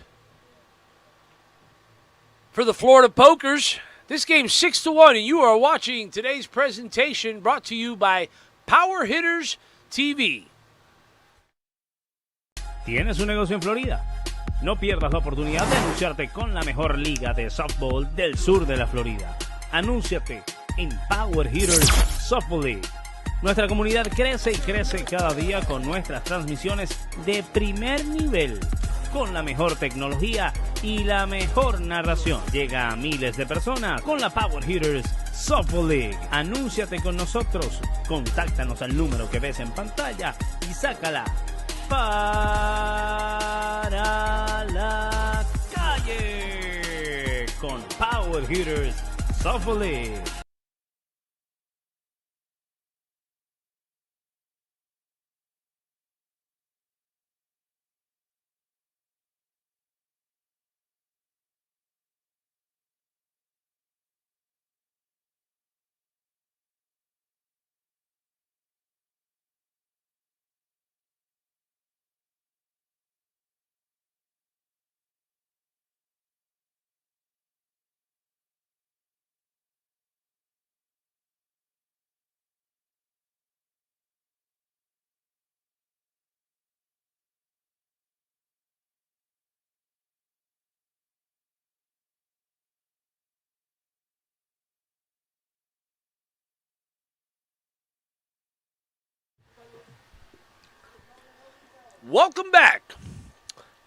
for the Florida Pokers. This game's 6-1, and you are watching today's presentation brought to you by Power Hitters TV. ¿Tienes un negocio en Florida? No pierdas la oportunidad de anunciarte con la mejor liga de softball del sur de la Florida. Anúnciate en Power Hitters Softball League. Nuestra comunidad crece y crece cada día con nuestras transmisiones de primer nivel, con la mejor tecnología y la mejor narración. Llega a miles de personas con la Power Hitters Softball League. Anúnciate con nosotros, contáctanos al número que ves en pantalla y sácala para la calle con Power Hitters Softball League. Welcome back.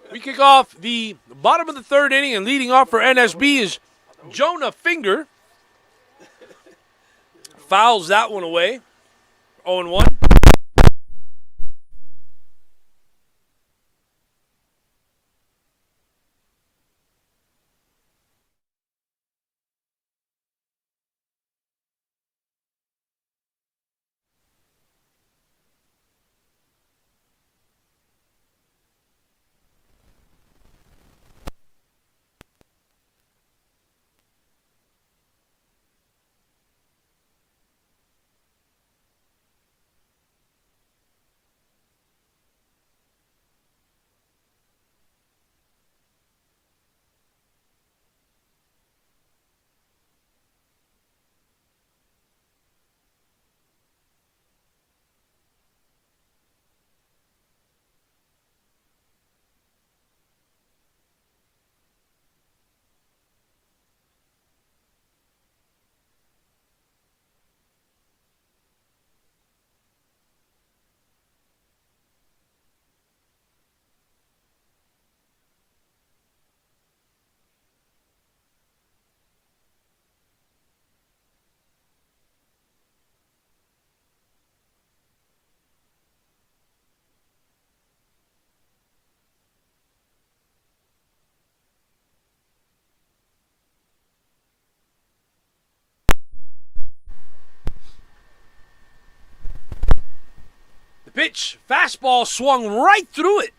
We kick off the bottom of the 3rd inning, and leading off for NSB is Jonah Finger. Fouls that one away. 0-1. Pitch, fastball swung right through it.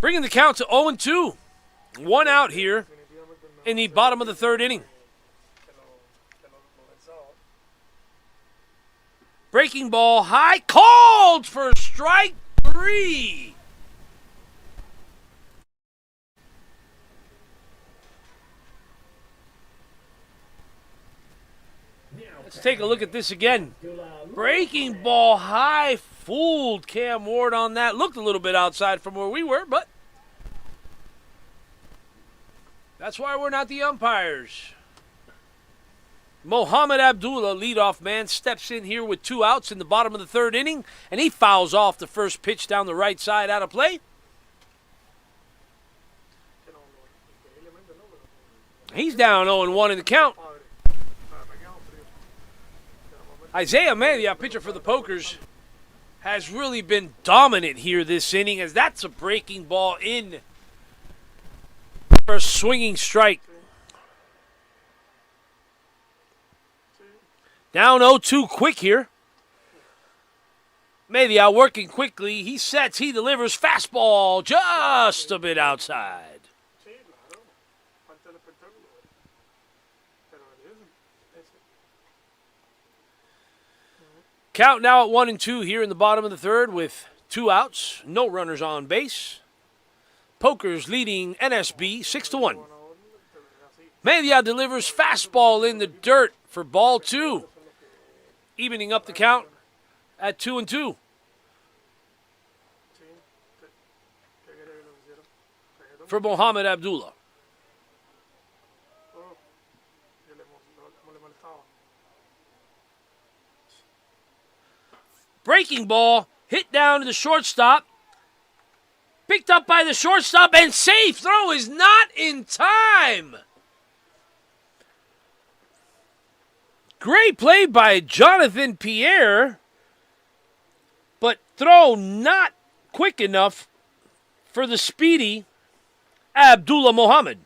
Bringing the count to 0-2. 1 out here in the bottom of the 3rd inning. Breaking ball high, called for strike 3. Let's take a look at this again. Breaking ball high, fooled Cam Ward on that. Looked a little bit outside from where we were, but that's why we're not the umpires. Mohamed Abdullah, leadoff man, steps in here with 2 outs in the bottom of the 3rd inning, and he fouls off the first pitch down the right side out of play. He's down 0-1 in the count. Isaiah Media, pitcher for the Pokers, has really been dominant here this inning, as that's a breaking ball in for a swinging strike. Down 0-2 quick here. Media working quickly. He sets, he delivers. Fastball just a bit outside. Sí, claro. Parte del espectáculo. Pero ese. Count now at 1-2 here in the bottom of the third with 2 outs, no runners on base. Poker's leading NSB 6-1. Media delivers fastball in the dirt for ball 2, evening up the count at 2-2. Sí. ¿Qué quiere que lo hiciera? Reggaetón. For Mohamed Abdullah. Oh, que le molestaba. Breaking ball, hit down to the shortstop. Picked up by the shortstop and safe. Throw is not in time. Great play by Jonathan Pierre, but throw not quick enough for the speedy Abdullah Mohammed.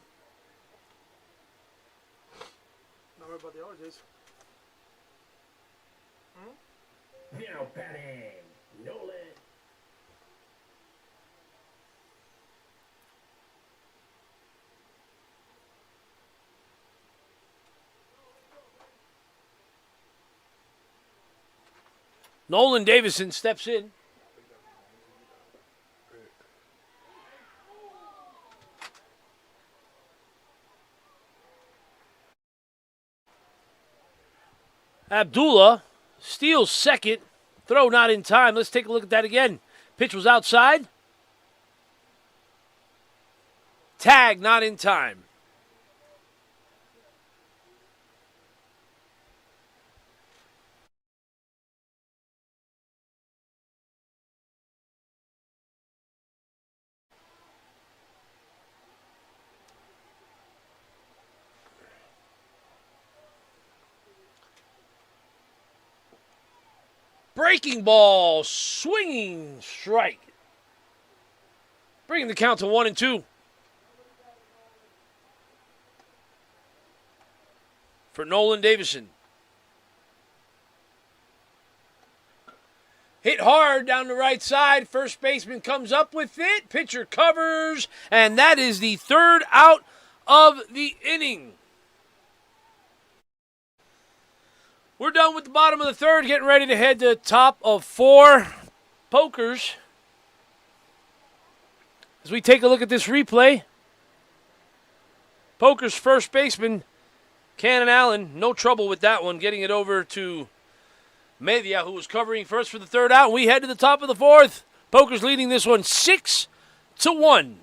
Dame el bateador, Jason. Now batting, Nolan. Nolan Davison steps in. Abdullah steals second. Throw not in time. Let's take a look at that again. Pitch was outside. Tag not in time. Breaking ball, swinging strike. Bringing the count to 1-2. For Nolan Davison. Hit hard down the right side. First baseman comes up with it. Pitcher covers. And that is the third out of the inning. We're done with the bottom of the third, getting ready to head to the top of 4. Pokers. As we take a look at this replay, Poker's first baseman, Cannon Allen, no trouble with that one, getting it over to Media, who was covering first for the third out. We head to the top of the 4th. Poker's leading this one 6-1.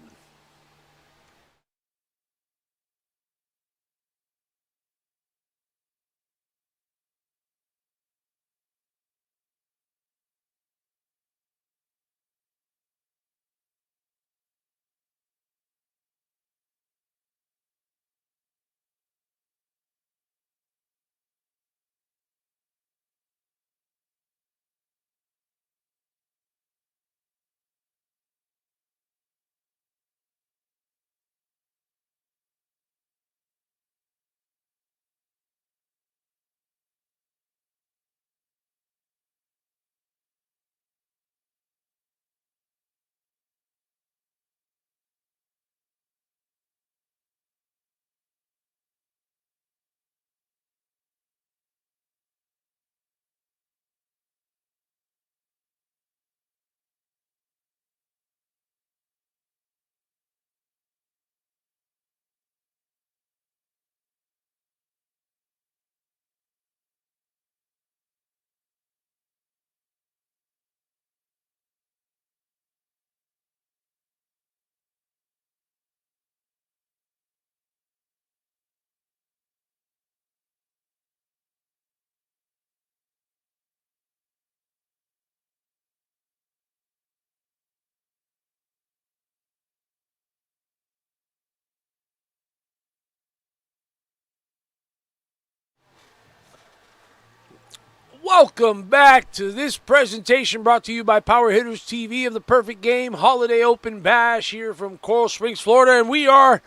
Welcome back to this presentation brought to you by Power Hitters TV of the Perfect Game Holiday Open Bash here from Coral Springs, Florida. And we are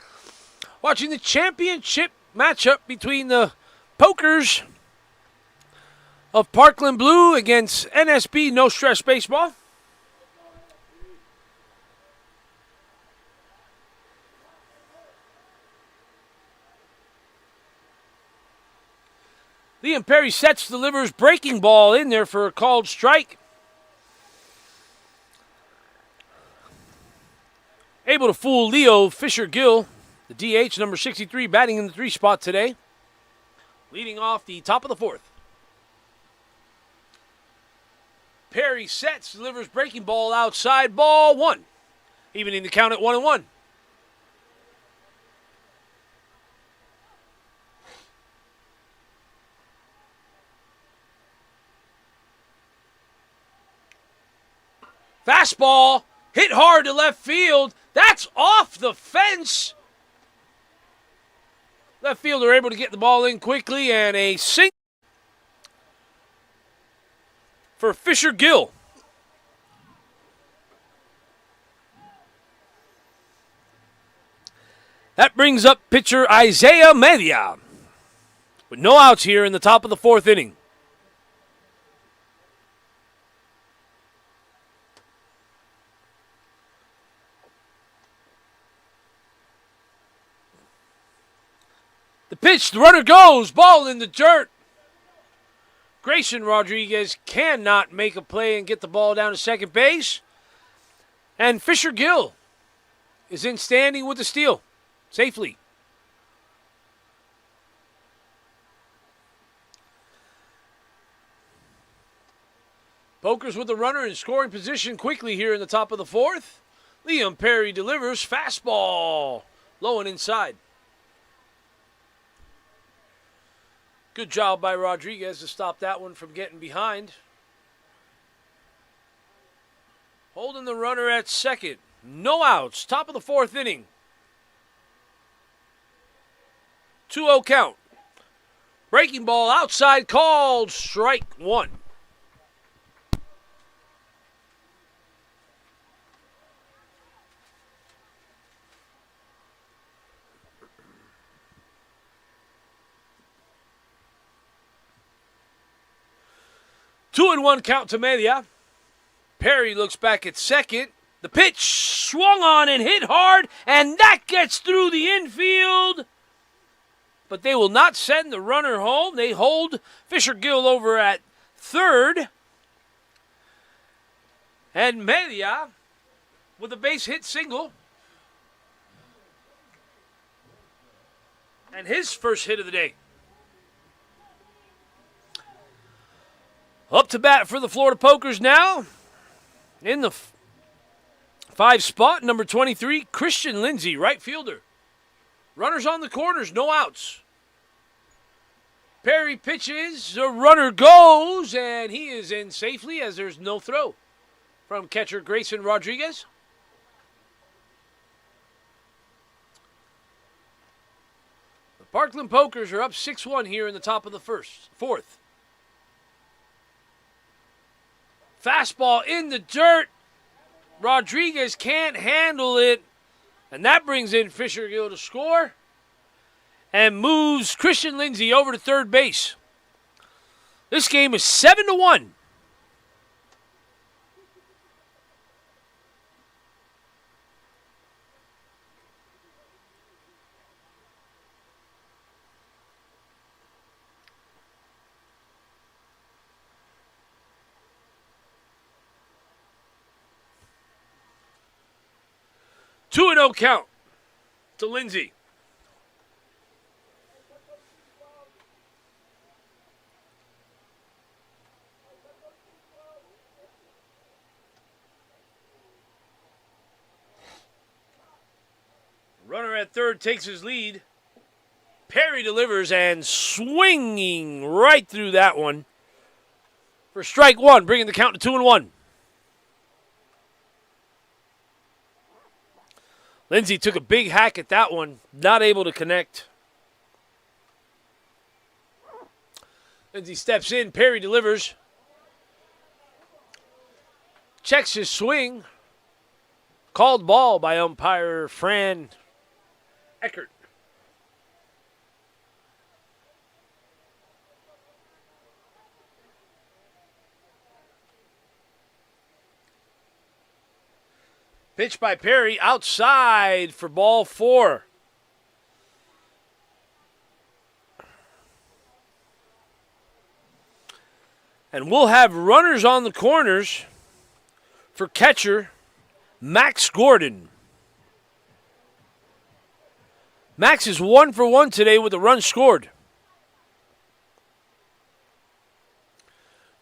watching the championship matchup between the Pokers of Parkland Blue against NSB No Stress Baseball. Liam Perry sets, delivers, breaking ball in there for a called strike. Able to fool Leo Fisher-Gill, the DH, number 63, batting in the 3 spot today. Leading off the top of the 4th. Perry sets, delivers, breaking ball outside, ball 1. Evening the count at 1-1. Fastball, hit hard to left field. That's off the fence. Left fielder able to get the ball in quickly, and a single for Fisher-Gill. That brings up pitcher Isaiah Media with no outs here in the top of the 4th inning. The pitch, the runner goes, ball in the dirt. Grayson Rodriguez cannot make a play and get the ball down to second base. And Fisher-Gill is in standing with the steal, safely. Pokers with the runner in scoring position quickly here in the top of the 4th. Liam Perry delivers, fastball, low and inside. Good job by Rodriguez to stop that one from getting behind. Holding the runner at second. No outs. Top of the 4th inning. 2-0 count. Breaking ball outside, called strike 1. Two and 1 count to Media. Perry looks back at second. The pitch swung on and hit hard, and that gets through the infield. But they will not send the runner home. They hold Fisher-Gill over at third. And Media with a base hit single. And his first hit of the day. Up to bat for the Florida Pokers now. In the 5 spot, number 23, Christian Lindsay, right fielder. Runners on the corners, no outs. Perry pitches, the runner goes, and he is in safely as there's no throw from catcher Grayson Rodriguez. The Parkland Pokers are up 6-1 here in the top of the 4th. Fastball in the dirt. Rodriguez can't handle it. And that brings in Fisher-Gill to score. And moves Christian Lindsay over to third base. This game is 7-1. Two and 0 count to Lindsay. Runner at third takes his lead. Perry delivers and swinging right through that one for strike 1, bringing the count to 2 and 1. Lindsay took a big hack at that one, not able to connect. Lindsey steps in. Perry delivers. Checks his swing. Called ball by umpire Fran Eckert. Pitch by Perry outside for ball 4. And we'll have runners on the corners for catcher Max Gordon. Max is 1 for 1 today with a run scored.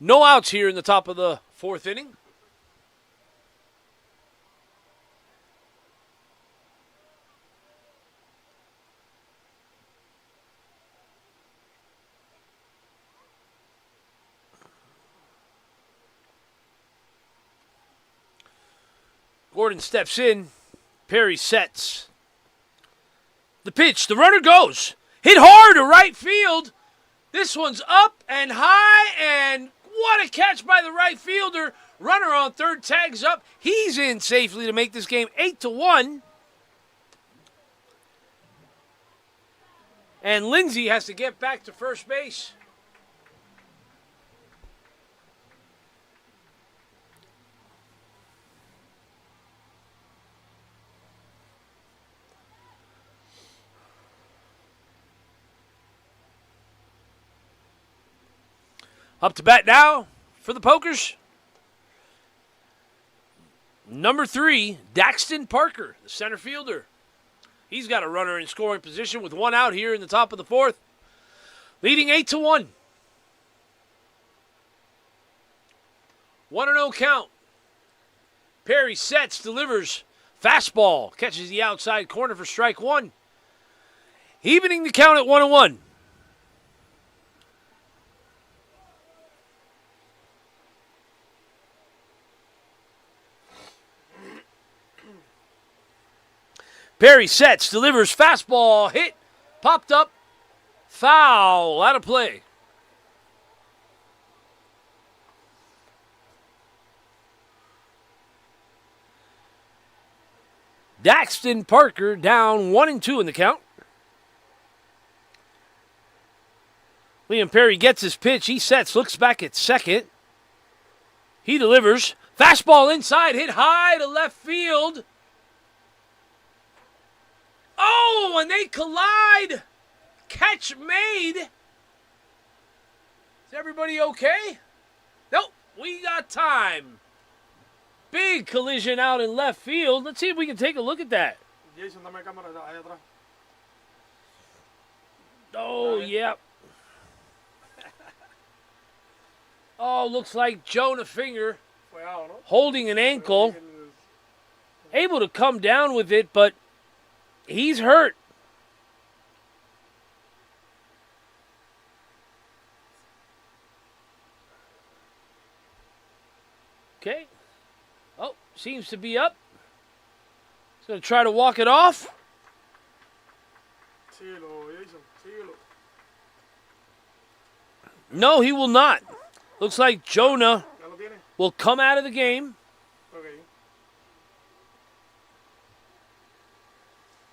No outs here in the top of the 4th inning. Gordon steps in. Perry sets. The pitch. The runner goes. Hit hard to right field. This one's up and high, and what a catch by the right fielder. Runner on third tags up. He's in safely to make this game 8-1. And Lindsey has to get back to first base. Up to bat now for the Pokers. Number 3, Daxton Parker, the center fielder. He's got a runner in scoring position with 1 out here in the top of the 4th. Leading 8-1. 1-0 count. Perry sets, delivers. Fastball. Catches the outside corner for strike 1. Evening the count at 1-1. Perry sets, delivers, fastball, hit, popped up, foul, out of play. Daxton Parker down 1-2 in the count. Liam Perry gets his pitch. He sets, looks back at second. He delivers. Fastball inside, hit high to left field. Oh, and they collide. Catch made. Is everybody okay? Nope, we got time. Big collision out in left field. Let's see if we can take a look at that. Jason, dame cámara ahí atrás. Oh, yep. Oh, looks like Jonah Finger Fue out, ¿no? holding an ankle. Able to come down with it, but he's hurt. Okay. Oh, seems to be up. He's going to try to walk it off. Síguelo, Jason, síguelo. No, he will not. Looks like Jonah ¿Ya lo tiene? will come out of the game. Okay.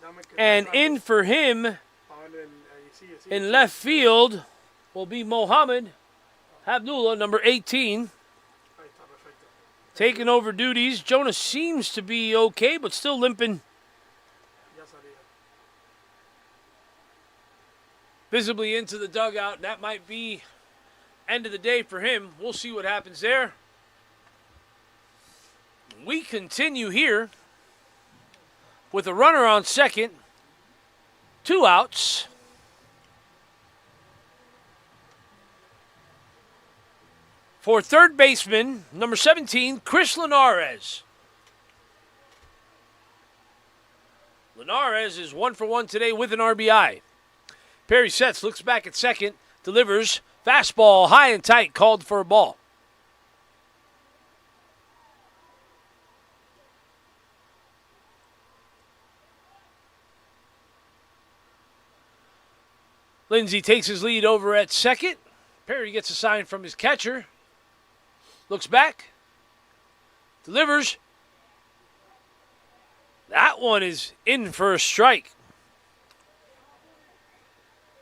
Dame que And está in for him a ver, ahí, sigue, sigue. in left field will be Mohammed Abdullah, number 18. Ahí está, perfecto. Taking over duties. Jonah seems to be okay, but still limping Ya salía. visibly into the dugout. That might be end of the day for him. We'll see what happens there. We continue here with a runner on second. 2 outs. For third baseman, number 17, Chris Linares. Linares is 1 for 1 today with an RBI. Perry sets, looks back at second, delivers, fastball high and tight, called for a ball. Lindsey takes his lead over at second. Perry gets a sign from his catcher. Looks back. Delivers. That one is in for a strike.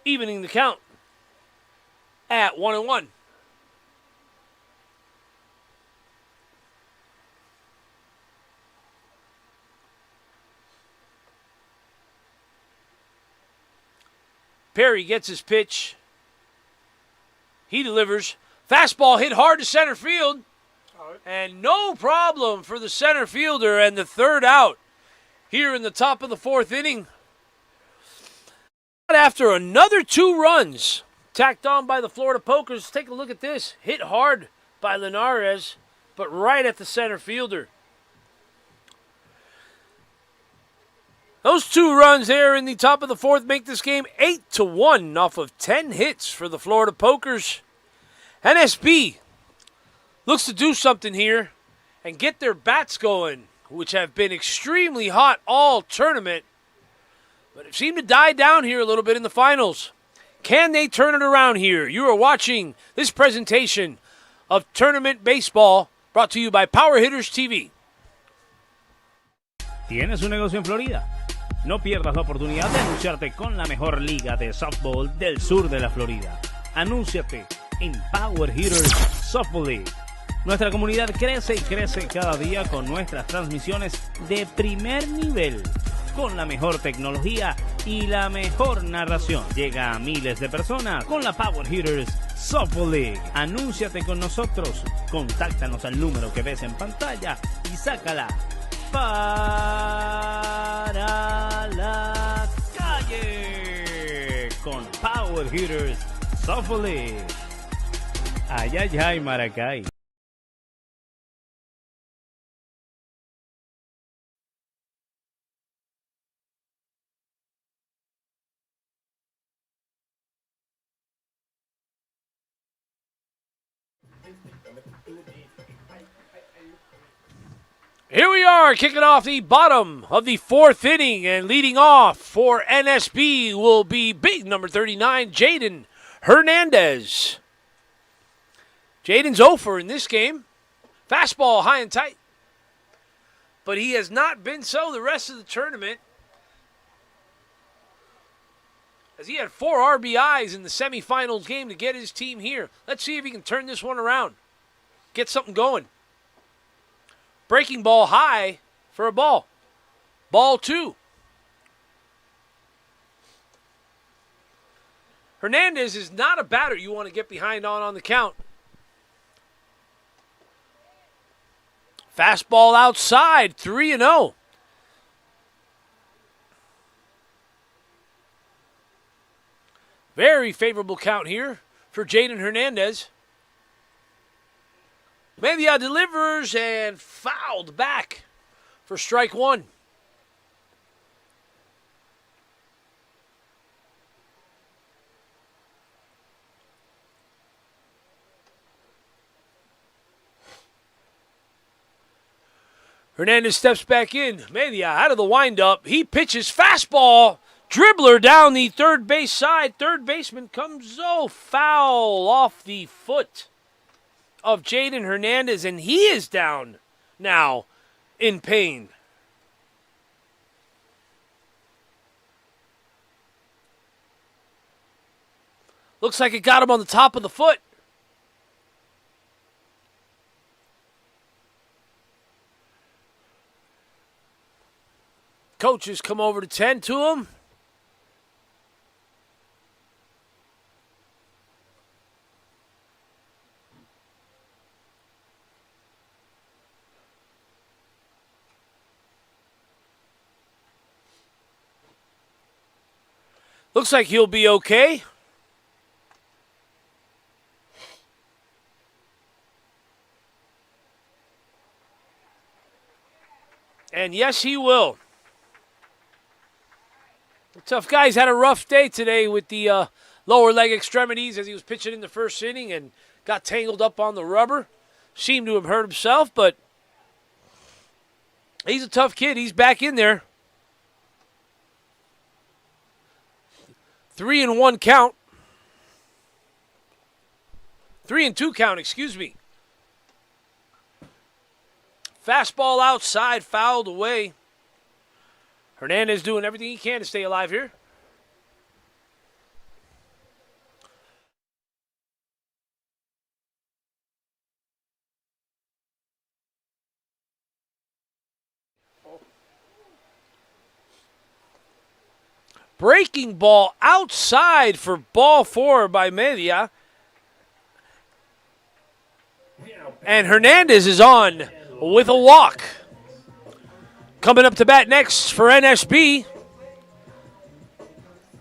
Evening the count at 1-1. Perry gets his pitch. He delivers. Fastball hit hard to center field. And no problem for the center fielder and the third out here in the top of the fourth inning. After another 2 runs tacked on by the Florida Pokers, take a look at this. Hit hard by Linares, but right at the center fielder. Those 2 runs there in the top of the fourth make this game 8-1 off of 10 hits for the Florida Pokers. NSB looks to do something here and get their bats going, which have been extremely hot all tournament, but it seemed to die down here a little bit in the finals. Can they turn it around here? You are watching this presentation of Tournament Baseball brought to you by Power Hitters TV. ¿Tienes un negocio en Florida? No pierdas la oportunidad de anunciarte con la mejor liga de softball del sur de la Florida. Anúnciate en Power Hitters Softball League. Nuestra comunidad crece y crece cada día con nuestras transmisiones de primer nivel, con la mejor tecnología y la mejor narración. Llega a miles de personas con la Power Hitters Softball League. Anúnciate con nosotros, contáctanos al número que ves en pantalla y sácala para la calle con Power Hitters Softball League. Ay, ay, ay, Maracay. Here we are, kicking off the bottom of the fourth inning, and leading off for NSB will be big number 39, Jaden Hernandez. Jaden's 0 in this game. Fastball high and tight. But he has not been so the rest of the tournament, as he had 4 RBIs in the semifinals game to get his team here. Let's see if he can turn this one around. Get something going. Breaking ball high for a ball. Ball 2. Hernandez is not a batter you want to get behind on the count. Fastball outside, 3-0. Very favorable count here for Jaden Hernandez. Media delivers and fouled back for strike 1. Hernandez steps back in. Media out of the windup. He pitches fastball. Dribbler down the third base side. Third baseman comes foul off the foot of Jaden Hernandez, and he is down now in pain. Looks like it got him on the top of the foot. Coaches come over to tend to him. Looks like he'll be okay. And yes, he will. The tough guy's had a rough day today with the lower leg extremities as he was pitching in the first inning and got tangled up on the rubber. Seemed to have hurt himself, but he's a tough kid. He's back in there. 3-1 count. 3-2 count, excuse me. Fastball outside, fouled away. Hernandez doing everything he can to stay alive here. Breaking ball outside for ball 4 by Media. And Hernandez is on with a walk. Coming up to bat next for NSB,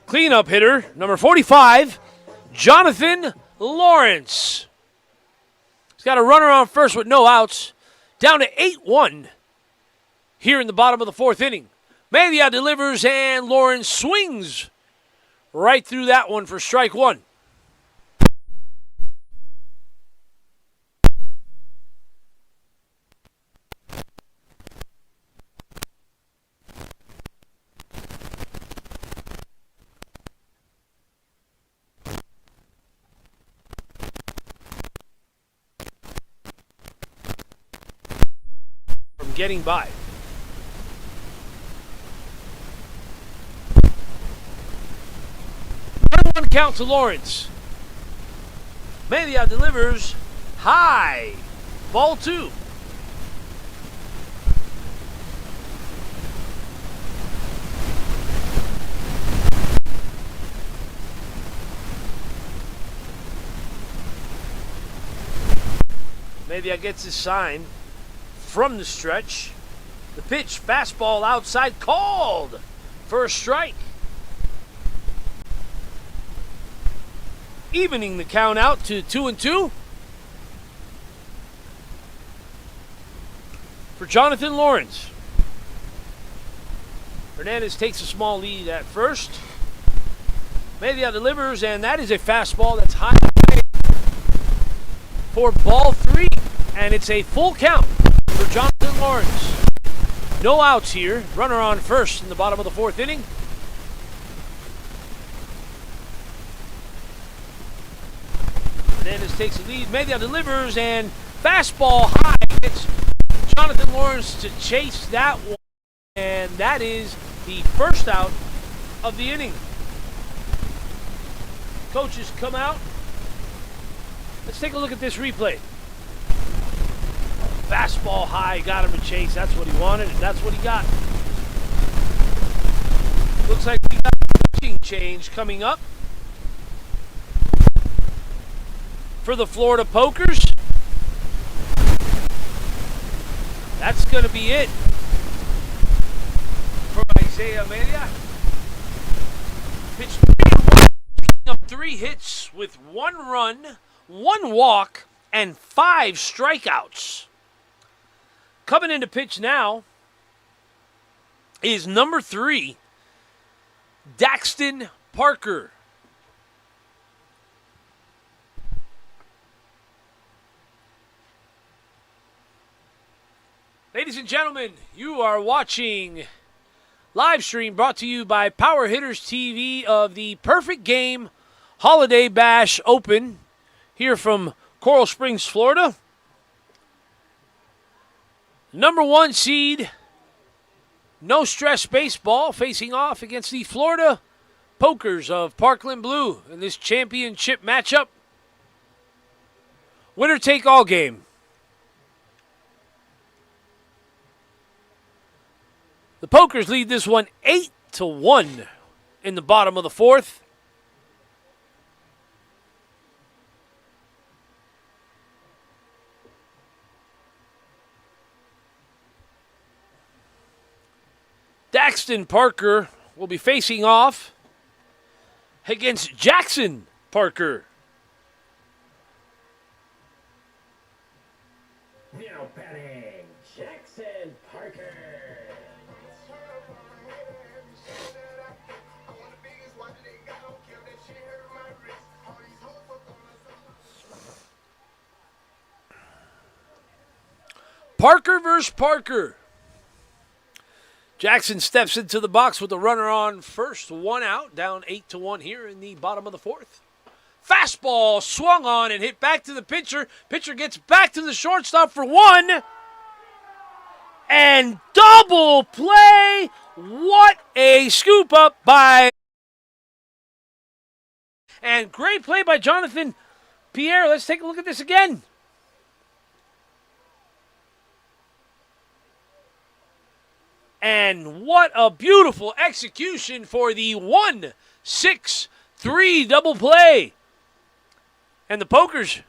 cleanup hitter, number 45, Jonathan Lawrence. He's got a runner on first with no outs. Down to 8-1 here in the bottom of the 4th inning. Media delivers and Lawrence swings right through that one for strike 1. From getting by. One count to Lawrence. Media delivers high. Ball 2. Media gets his sign from the stretch. The pitch, fastball outside, called for a strike. Evening the count out to 2-2 for Jonathan Lawrence. Hernandez takes a small lead at first. Media delivers, and that is a fastball that's high for ball 3, and it's a full count for Jonathan Lawrence. No outs here. Runner on first in the bottom of the 4th inning. Hernandez takes the lead. Media delivers, and fastball high hits Jonathan Lawrence to chase that one. And that is the first out of the inning. Coaches come out. Let's take a look at this replay. Fastball high, got him to chase. That's what he wanted, and that's what he got. Looks like we got a pitching change coming up for the Florida Pokers. That's going to be it for Isaiah Media. Pitched 3-1, picking up 3 hits with 1 run, 1 walk, and 5 strikeouts. Coming into pitch now is number 3, Daxton Parker. Ladies and gentlemen, you are watching live stream brought to you by Power Hitters TV of the Perfect Game Holiday Bash Open here from Coral Springs, Florida. Number 1 seed, No Stress Baseball, facing off against the Florida Pokers of Parkland Blue in this championship matchup. Winner take all game. The Pokers lead this one 8-1 in the bottom of the 4th. Daxton Parker will be facing off against Jackson Parker. Now batting, Jackson Parker. Parker versus Parker. Jackson steps into the box with a runner on first, 1 out, down 8-1 here in the bottom of the 4th. Fastball swung on and hit back to the pitcher. Pitcher gets back to the shortstop for one. And double play. What a scoop up by. And great play by Jonathan Pierre. Let's take a look at this again. And what a beautiful execution for the 1-6-3 double play. And the Pokers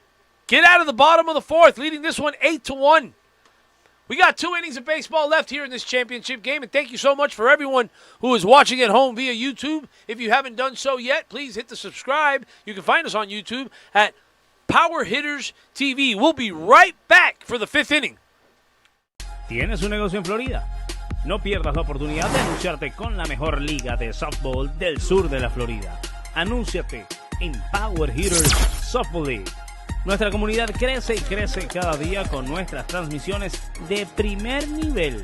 get out of the bottom of the fourth, leading this one 8-1. We got 2 innings of baseball left here in this championship game, and thank you so much for everyone who is watching at home via YouTube. If you haven't done so yet, please hit the subscribe. You can find us on YouTube at Power Hitters TV. We'll be right back for the 5th inning. ¿Tienes un negocio en Florida? No pierdas la oportunidad de anunciarte con la mejor liga de softball del sur de la Florida. Anúnciate en Power Hitters Softball League. Nuestra comunidad crece y crece cada día con nuestras transmisiones de primer nivel,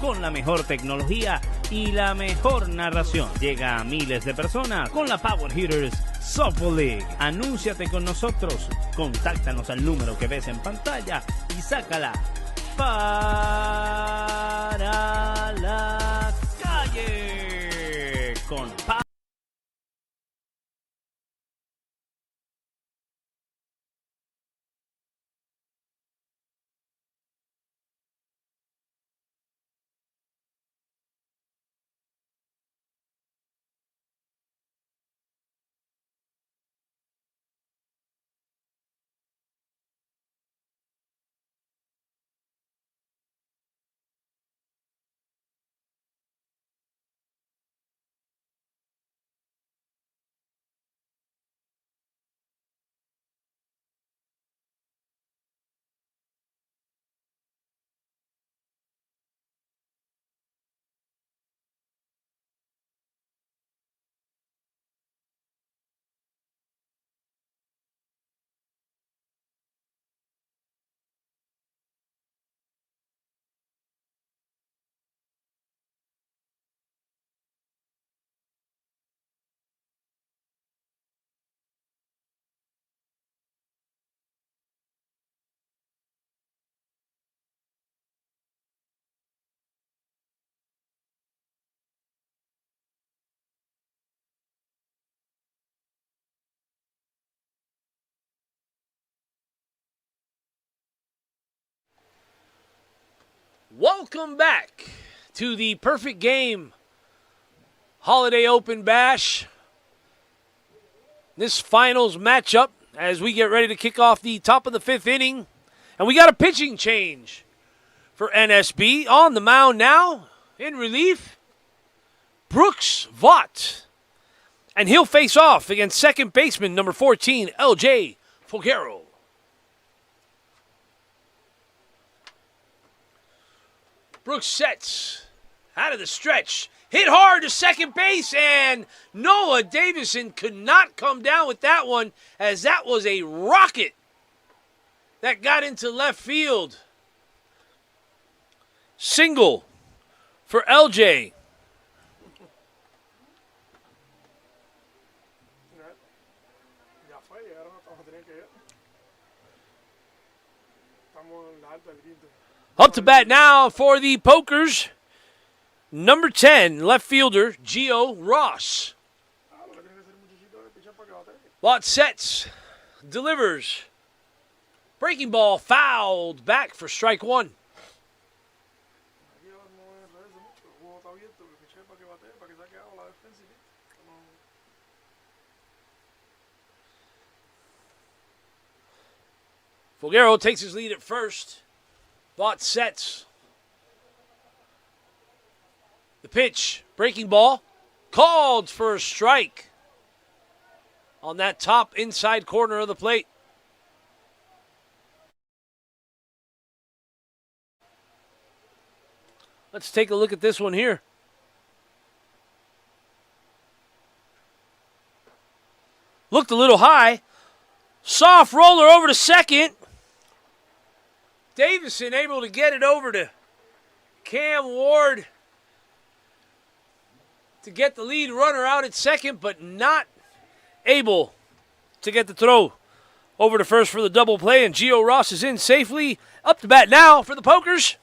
con la mejor tecnología y la mejor narración. Llega a miles de personas con la Power Hitters Softball League. Anúnciate con nosotros, contáctanos al número que ves en pantalla y sácala para la calle con Welcome back to the Perfect Game Holiday Open Bash. This finals matchup as we get ready to kick off the top of the 5th inning. And we got a pitching change for NSB. On the mound now, in relief, Brooks Vaught. And he'll face off against second baseman number 14, LJ Folguero. Brooks sets out of the stretch. Hit hard to second base, and Noah Davison could not come down with that one, as that was a rocket that got into left field. Single for LJ. Ya fue, llegaron hasta donde tenían que llegar. Estamos en la alta del quinto. Up to bat now for the Pokers, number 10, left fielder, Gio Ross. Watt sets, delivers. Breaking ball fouled back for strike one. Folguero takes his lead at first. Vaught sets. The pitch, breaking ball, called for a strike on that top inside corner of the plate. Let's take a look at this one here. Looked a little high. Soft roller over to second. Davison able to get it over to Cam Ward to get the lead runner out at second, but not able to get the throw over to first for the double play, and Gio Ross is in safely. Up to bat now for the Pokers.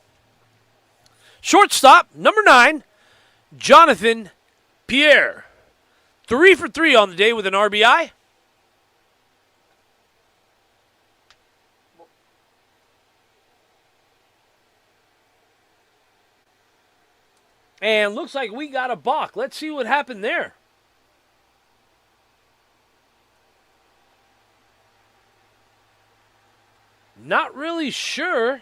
Shortstop, number 9, Jonathan Pierre. 3 for 3 on the day with an RBI. And looks like we got a balk. Let's see what happened there. Not really sure.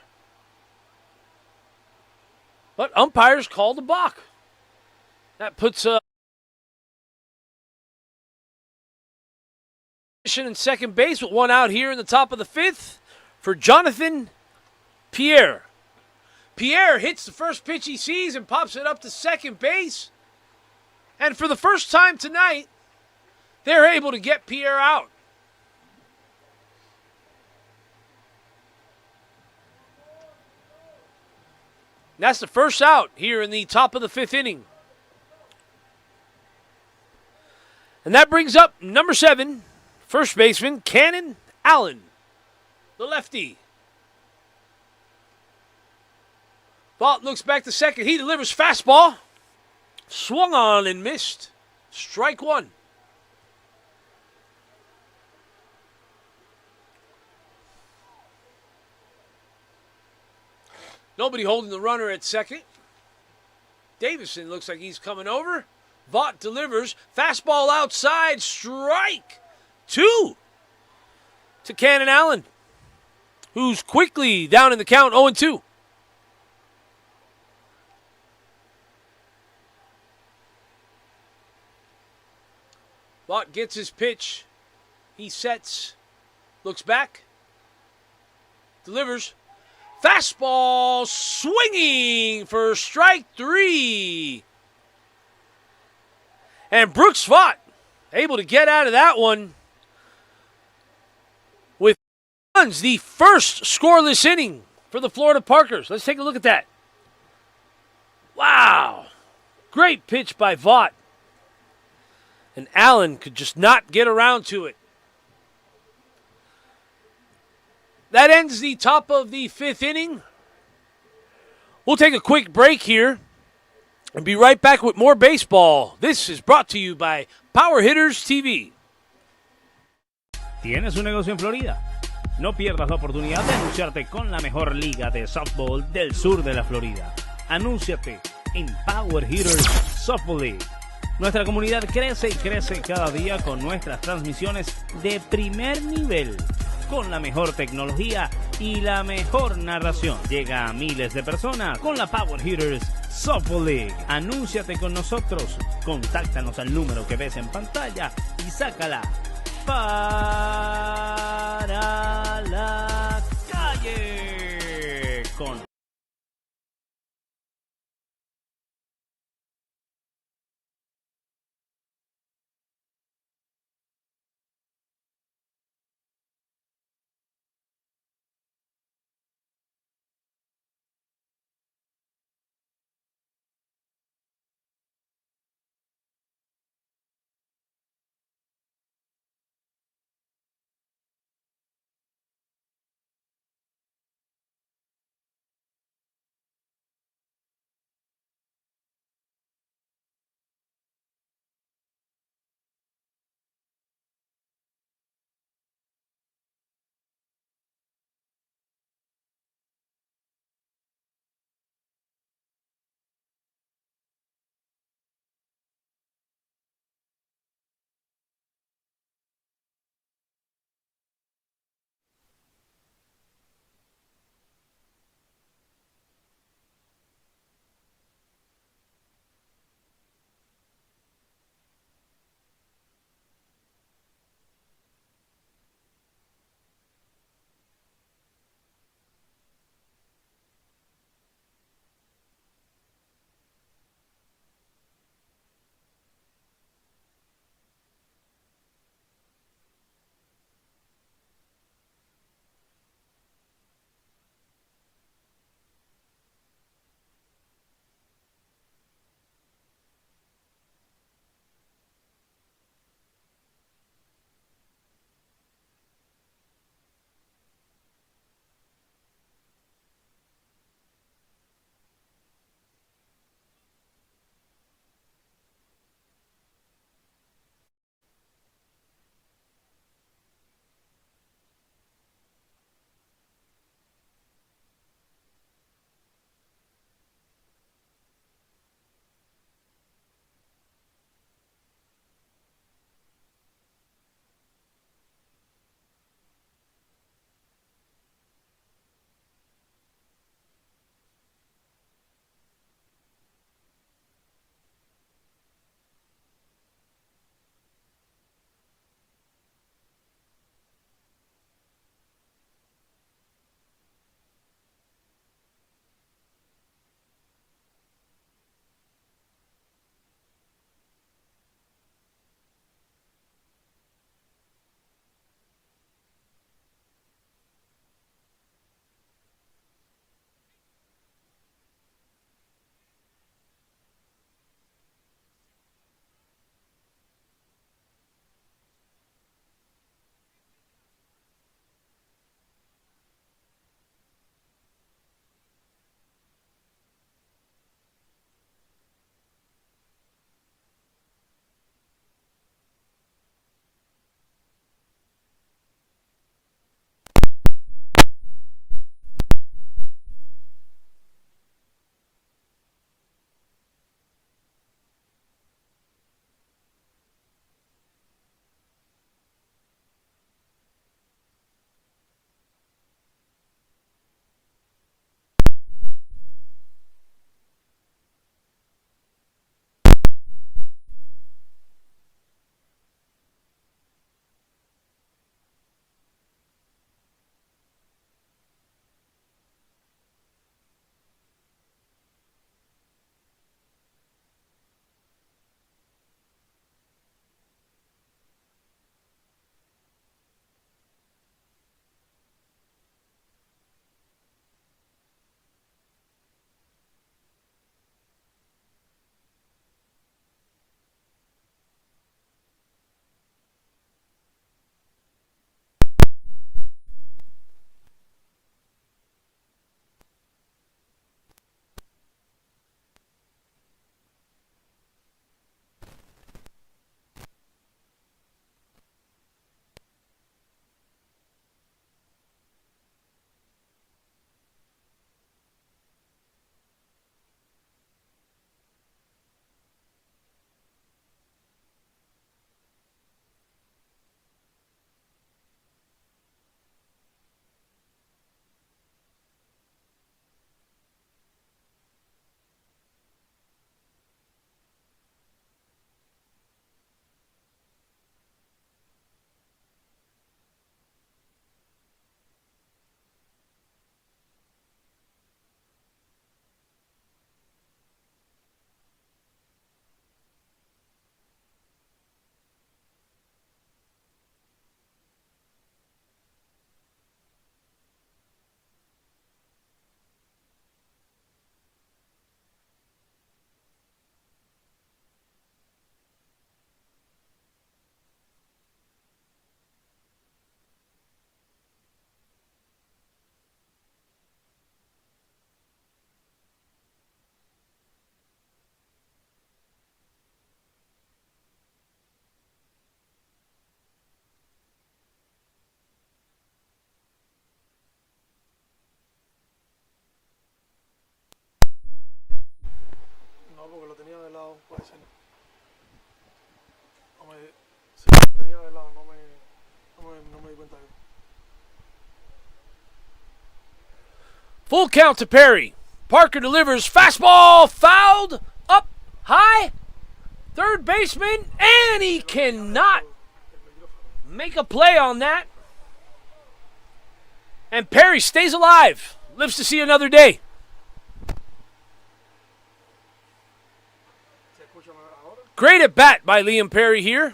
But umpires called a balk. That puts in second base with one out here in the top of the 5th for Jonathan Pierre. Pierre hits the first pitch he sees and pops it up to second base. And for the first time tonight, they're able to get Pierre out. That's the first out here in the top of the 5th inning. And that brings up number 7, first baseman Cannon Allen, the lefty. Vaught looks back to second. He delivers fastball. Swung on and missed. Strike 1. Nobody holding the runner at second. Davison looks like he's coming over. Vaught delivers. Fastball outside. Strike 2 to Cannon Allen, who's quickly down in the count 0-2. Vaught gets his pitch. He sets. Looks back. Delivers. Fastball swinging for strike 3. And Brooks Vaught able to get out of that one with runs, the first scoreless inning for the Florida Parkers. Let's take a look at that. Wow. Great pitch by Vaught. And Allen could just not get around to it. That ends the top of the 5th inning. We'll take a quick break here and be right back with more baseball. This is brought to you by Power Hitters TV. ¿Tienes un negocio en Florida? No pierdas la oportunidad de anunciarte con la mejor liga de softball del sur de la Florida. Anúnciate en Power Hitters Softball League. Nuestra comunidad crece y crece cada día con nuestras transmisiones de primer nivel, con la mejor tecnología y la mejor narración. Llega a miles de personas con la Power Hitters Softball League. Anúnciate con nosotros, contáctanos al número que ves en pantalla y sácala para la calle con ser. No me, si lo tenía de lado, no me di cuenta de eso. Full count to Perry. Parker delivers. Fastball fouled up high. Third baseman, and he cannot make a play on that. And Perry stays alive. Lives to see another day. Great at bat by Liam Perry here.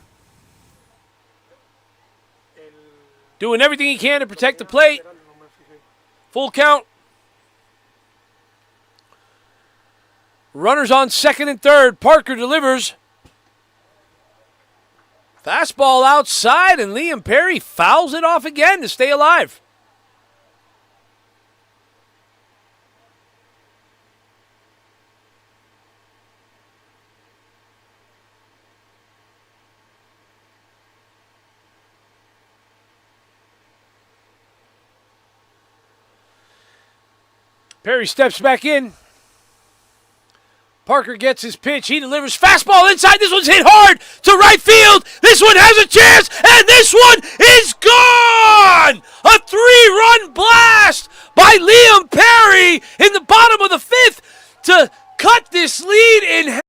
Doing everything he can to protect the plate. Full count. Runners on second and third. Parker delivers. Fastball outside, and Liam Perry fouls it off again to stay alive. Perry steps back in. Parker gets his pitch. He delivers fastball inside. This one's hit hard to right field. This one has a chance, and this one is gone! A 3-run blast by Liam Perry in the bottom of the fifth to cut this lead in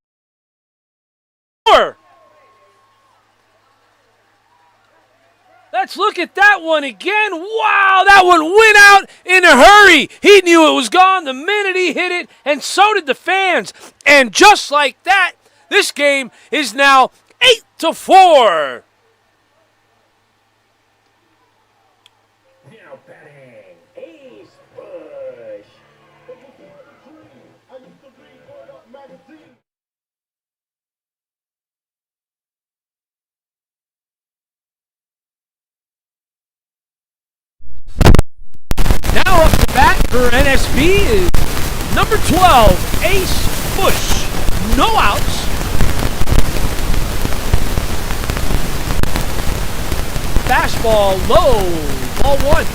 half. Let's look at that one again. Wow, that one went out in a hurry. He knew it was gone the minute he hit it, and so did the fans. And just like that, this game is now 8-4. Now batting, Ace Bush. Now up to bat for NSB is number 12, Ace Bush. No outs. Fastball low, ball one.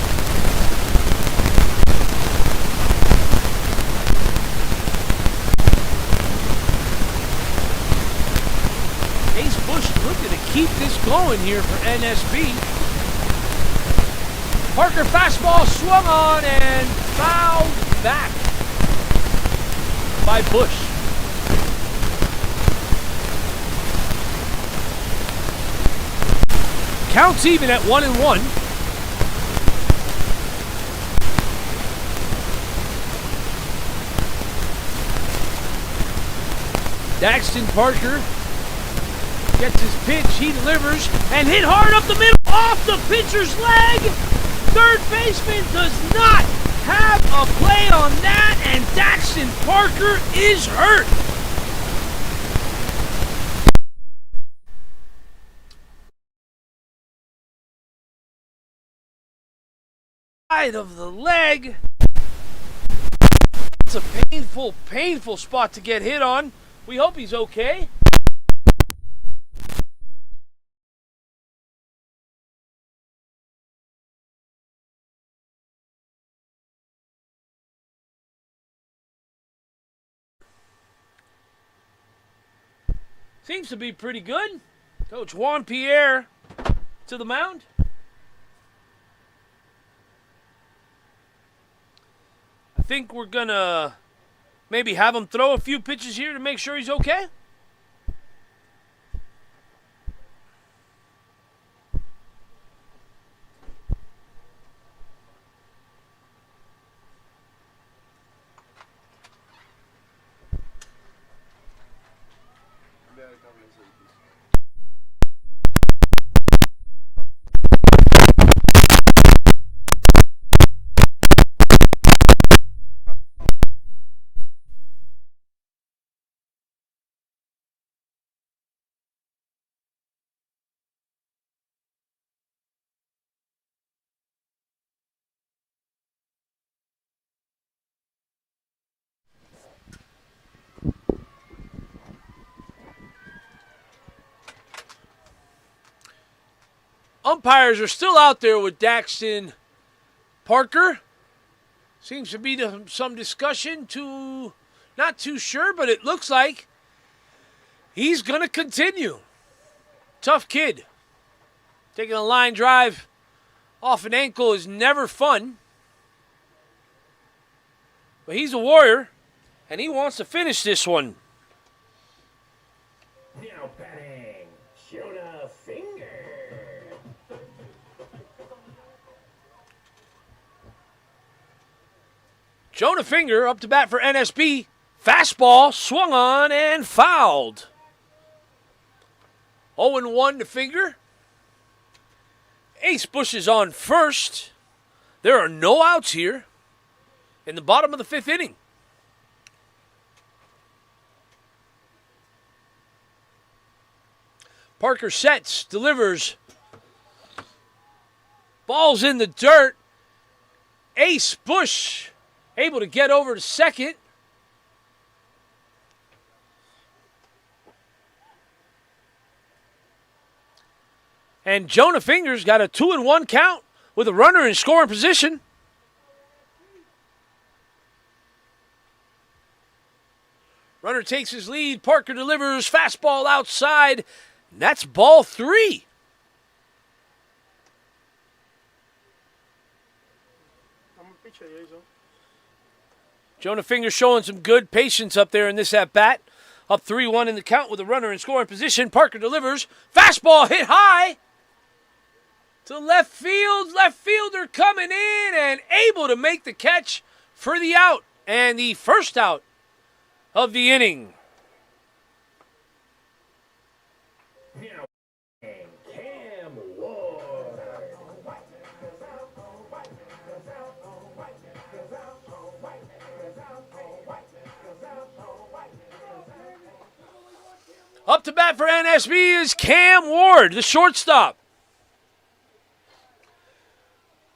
Ace Bush looking to keep this going here for NSB. Parker fastball swung on and fouled back by Bush. Counts even at 1-1. Daxton Parker gets his pitch, he delivers, and hit hard up the middle, off the pitcher's leg. Third baseman does not have a play on that, and Daxton Parker is hurt. Side of the leg. It's a painful, painful spot to get hit on. We hope he's okay. Seems to be pretty good. Coach Juan Pierre to the mound. I think we're going to maybe have him throw a few pitches here to make sure he's okay. Umpires are still out there with Daxton Parker. Seems to be some discussion not too sure, but it looks like he's going to continue. Tough kid. Taking a line drive off an ankle is never fun. But he's a warrior, and he wants to finish this one. Now batting, Jonah Finger. Jonah Finger up to bat for NSB. Fastball swung on and fouled. 0-1 to Finger. Ace Bush is on first. There are no outs here in the bottom of the 5th inning. Parker sets, delivers. Ball's in the dirt. Ace Bush able to get over to second. And Jonah Fingers got a 2-1 count with a runner in scoring position. Runner takes his lead. Parker delivers. Fastball outside. And that's ball 3. Jonah Fingers showing some good patience up there in this at-bat. Up 3-1 in the count with a runner in scoring position. Parker delivers. Fastball hit high to left field. Left fielder coming in and able to make the catch for the out. And the first out of the inning. Now Cam Ward. Up to bat for NSB is Cam Ward, the shortstop.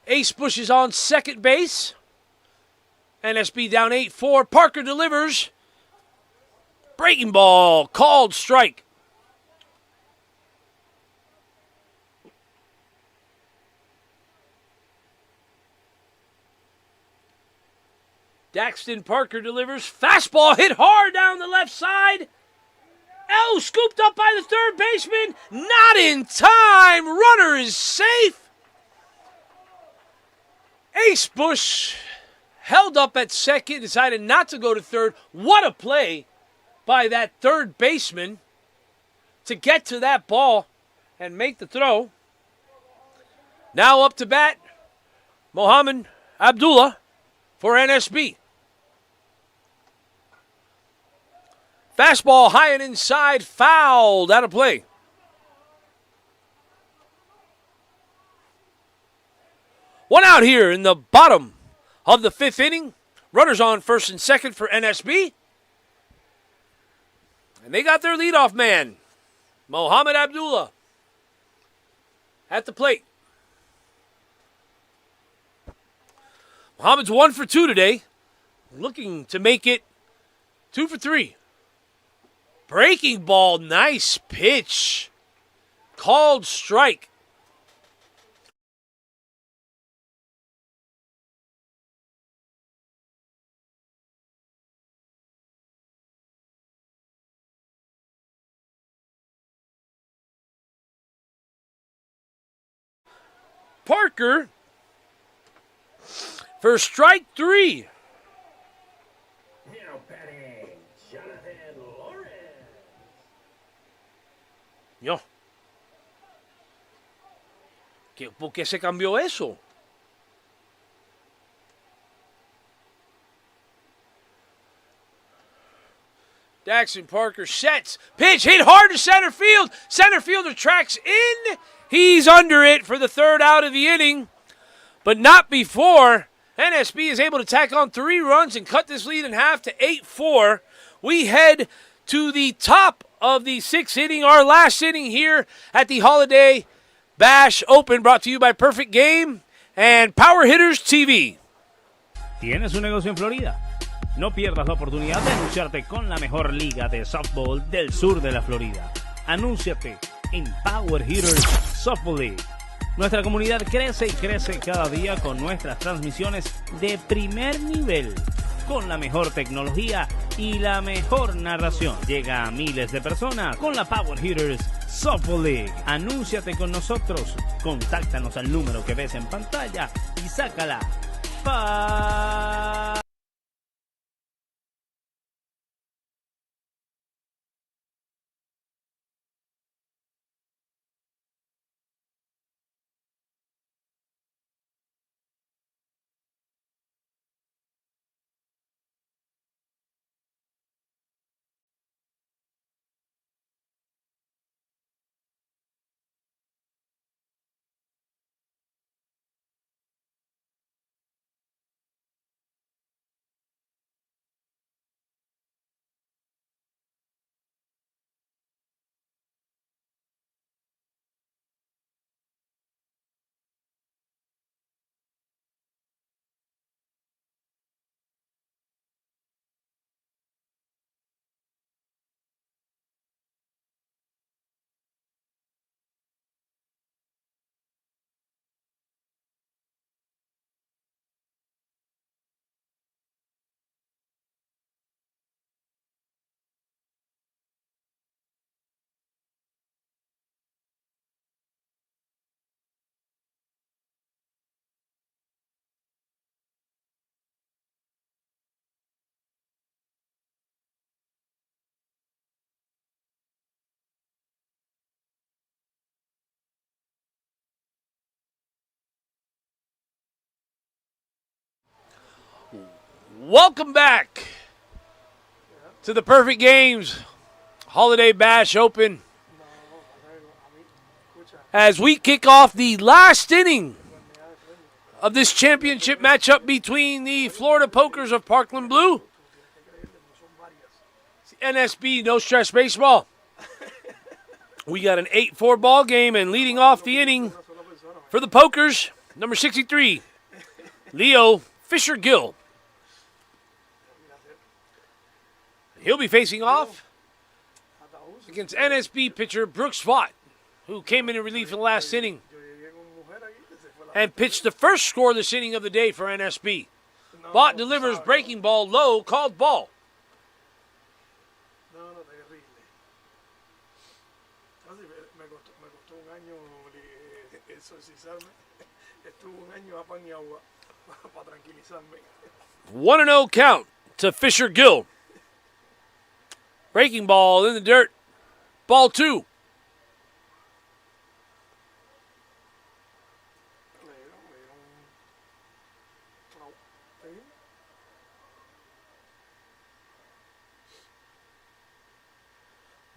Ace Bush is on second base. NSB down 8-4. Parker delivers. Breaking ball, called strike. Daxton Parker delivers. Fastball hit hard down the left side. Oh, scooped up by the third baseman. Not in time. Runner is safe. Ace Bush held up at second, decided not to go to third. What a play by that third baseman to get to that ball and make the throw. Now up to bat, Mohamed Abdullah for NSB. Fastball high and inside, fouled, out of play. One out here in the bottom of the 5th inning. Runners on first and second for NSB. And they got their leadoff man, Mohamed Abdullah, at the plate. Mohamed's 1 for 2 today, looking to make it 2 for 3. Breaking ball, nice pitch. Called strike. Parker for strike 3. Now batting, Jonathan Lawrence. Yo. ¿Por qué se cambió eso? Daxton Parker sets. Pitch hit hard to center field. Center fielder tracks in. He's under it for the third out of the inning, but not before NSB is able to tack on 3 runs and cut this lead in half to 8-4. We head to the top of the 6th inning, our last inning here at the Holiday Bash Open, brought to you by Perfect Game and Power Hitters TV. ¿Tienes un negocio en Florida? No pierdas la oportunidad de anunciarte con la mejor liga de softball del sur de la Florida. Anúnciate en Power Hitters Softball League. Nuestra comunidad crece y crece cada día con nuestras transmisiones de primer nivel, con la mejor tecnología y la mejor narración. Llega a miles de personas con la Power Hitters Softball League. Anúnciate con nosotros. Contáctanos al número que ves en pantalla y sácala. Welcome back to the Perfect Games Holiday Bash Open as we kick off the last inning of this championship matchup between the Florida Pokers of Parkland Blue, NSB No Stress Baseball. We got an 8-4 ball game, and leading off the inning for the Pokers, number 63, Leo Fisher-Gill. He'll be facing off against NSB pitcher Brooks Vaught, who came in relief in the last inning and pitched the first scoreless inning of the day for NSB. Vaught delivers breaking ball low, called ball. One and 0 count to Fisher-Gill. Breaking ball in the dirt. Ball 2.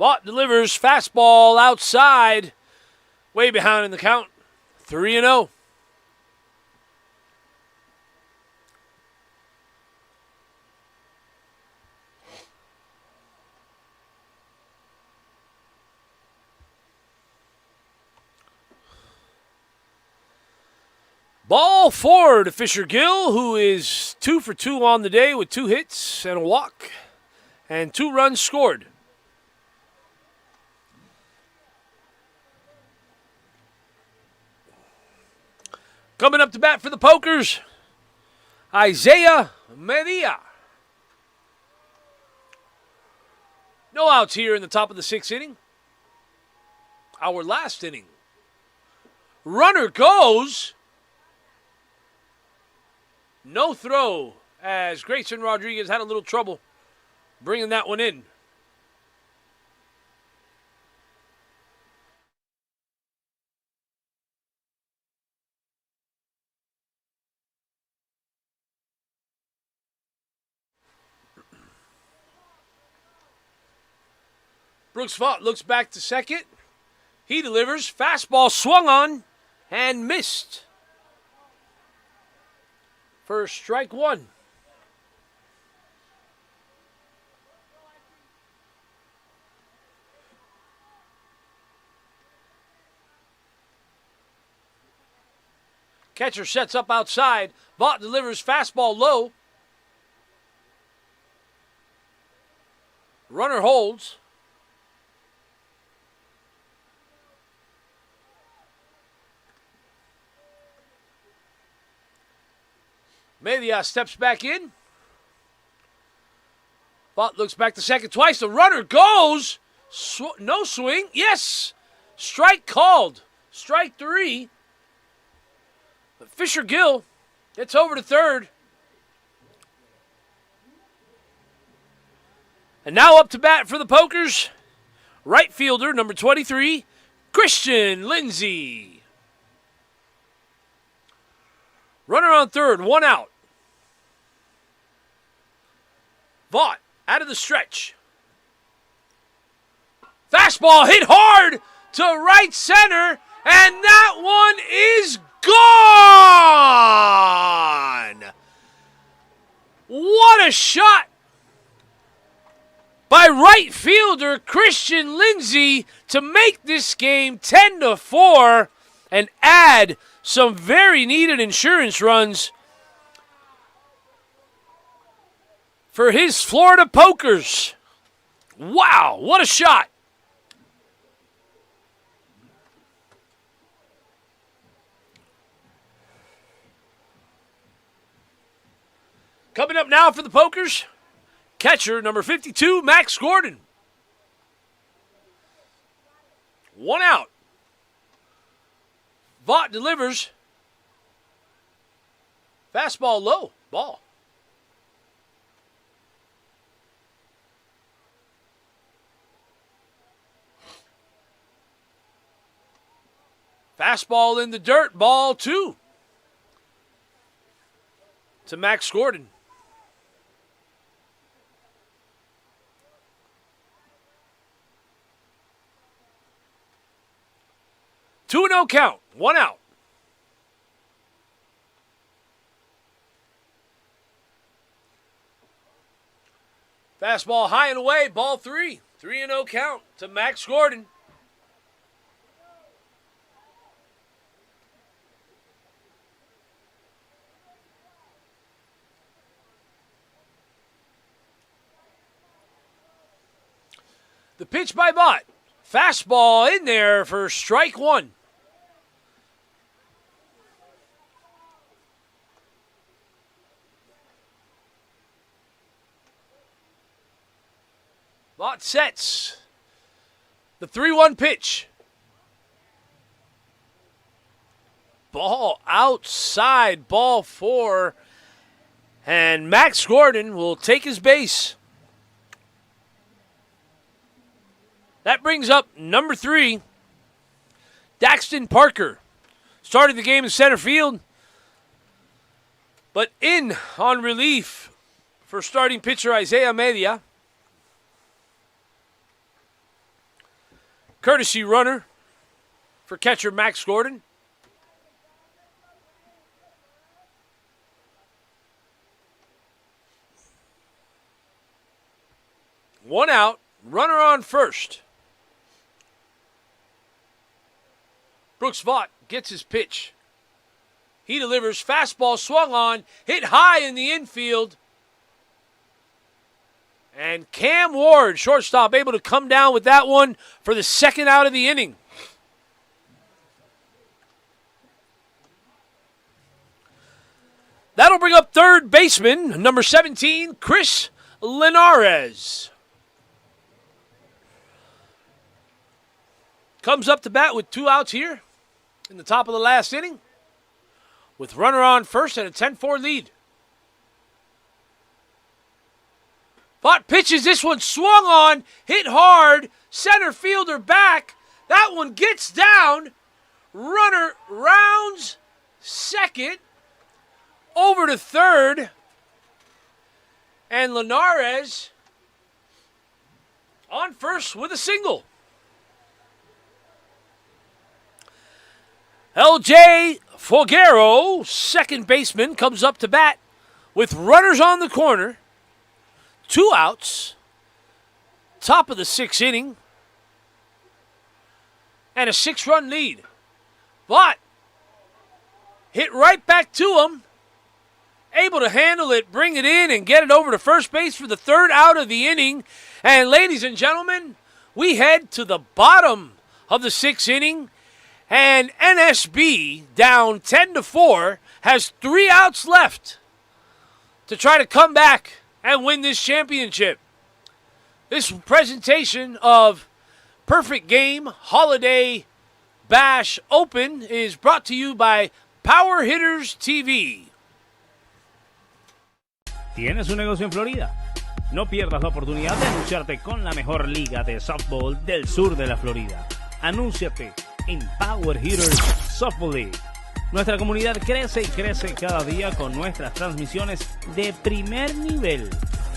Vaught delivers fastball outside. Way behind in the count. 3-0. Ball 4 to Fisher-Gill, who is 2 for 2 on the day with 2 hits and a walk and 2 runs scored. Coming up to bat for the Pokers, Isaiah Medea. No outs here in the top of the 6th inning. Our last inning. Runner goes. No throw, as Grayson Rodriguez had a little trouble bringing that one in. Brooks Vaught looks back to second. He delivers. Fastball swung on and missed. For strike 1. Catcher sets up outside. Vaught delivers fastball low. Runner holds. Medea steps back in. Vaught looks back to second twice. The runner goes. No swing. Yes. Strike called. Strike 3. But Fisher Gill gets over to third. And now up to bat for the Pokers, right fielder, number 23, Christian Lindsay. Runner on third, 1 out. Vaught out of the stretch. Fastball hit hard to right center, and that one is gone. What a shot by right fielder Christian Lindsay to make this game 10-4 and add some very needed insurance runs for his Florida Pokers. Wow, what a shot. Coming up now for the Pokers, catcher number 52, Max Gordon. 1 out. Vaught delivers. Fastball low. Ball. Fastball in the dirt. Ball 2. To Max Gordon. Two and 0 count. 1 out. Fastball high and away. Ball 3. 3-0 count to Max Gordon. The pitch by Vaught. Fastball in there for strike 1. Vaught sets the 3-1 pitch. Ball outside, ball 4. And Max Gordon will take his base. That brings up number 3, Daxton Parker. Started the game in center field, but in on relief for starting pitcher Isaiah Media. Courtesy runner for catcher Max Gordon. One out, runner on first. Brooks Vaught gets his pitch. He delivers. Fastball swung on, hit high in the infield. And Cam Ward, shortstop, able to come down with that one for the second out of the inning. That'll bring up third baseman, number 17, Chris Linares. Comes up to bat with 2 outs here in the top of the last inning with runner on first and a 10-4 lead. Vaught pitches, this one swung on, hit hard, center fielder back. That one gets down, runner rounds second, over to third, and Linares on first with a single. L.J. Foguero, second baseman, comes up to bat with runners on the corner. 2 outs. Top of the 6th inning. And a 6-run lead. Vaught hit right back to him. Able to handle it, bring it in, and get it over to first base for the 3rd out of the inning. And ladies and gentlemen, we head to the bottom of the 6th inning. And NSB, down 10-4, has 3 outs left to try to come back and win this championship. This presentation of Perfect Game Holiday Bash Open is brought to you by Power Hitters TV. ¿Tienes un negocio en Florida? No pierdas la oportunidad de anunciarte con la mejor liga de softball del sur de la Florida. Anúnciate en Power Hitters Softball League. Nuestra comunidad crece y crece cada día con nuestras transmisiones de primer nivel,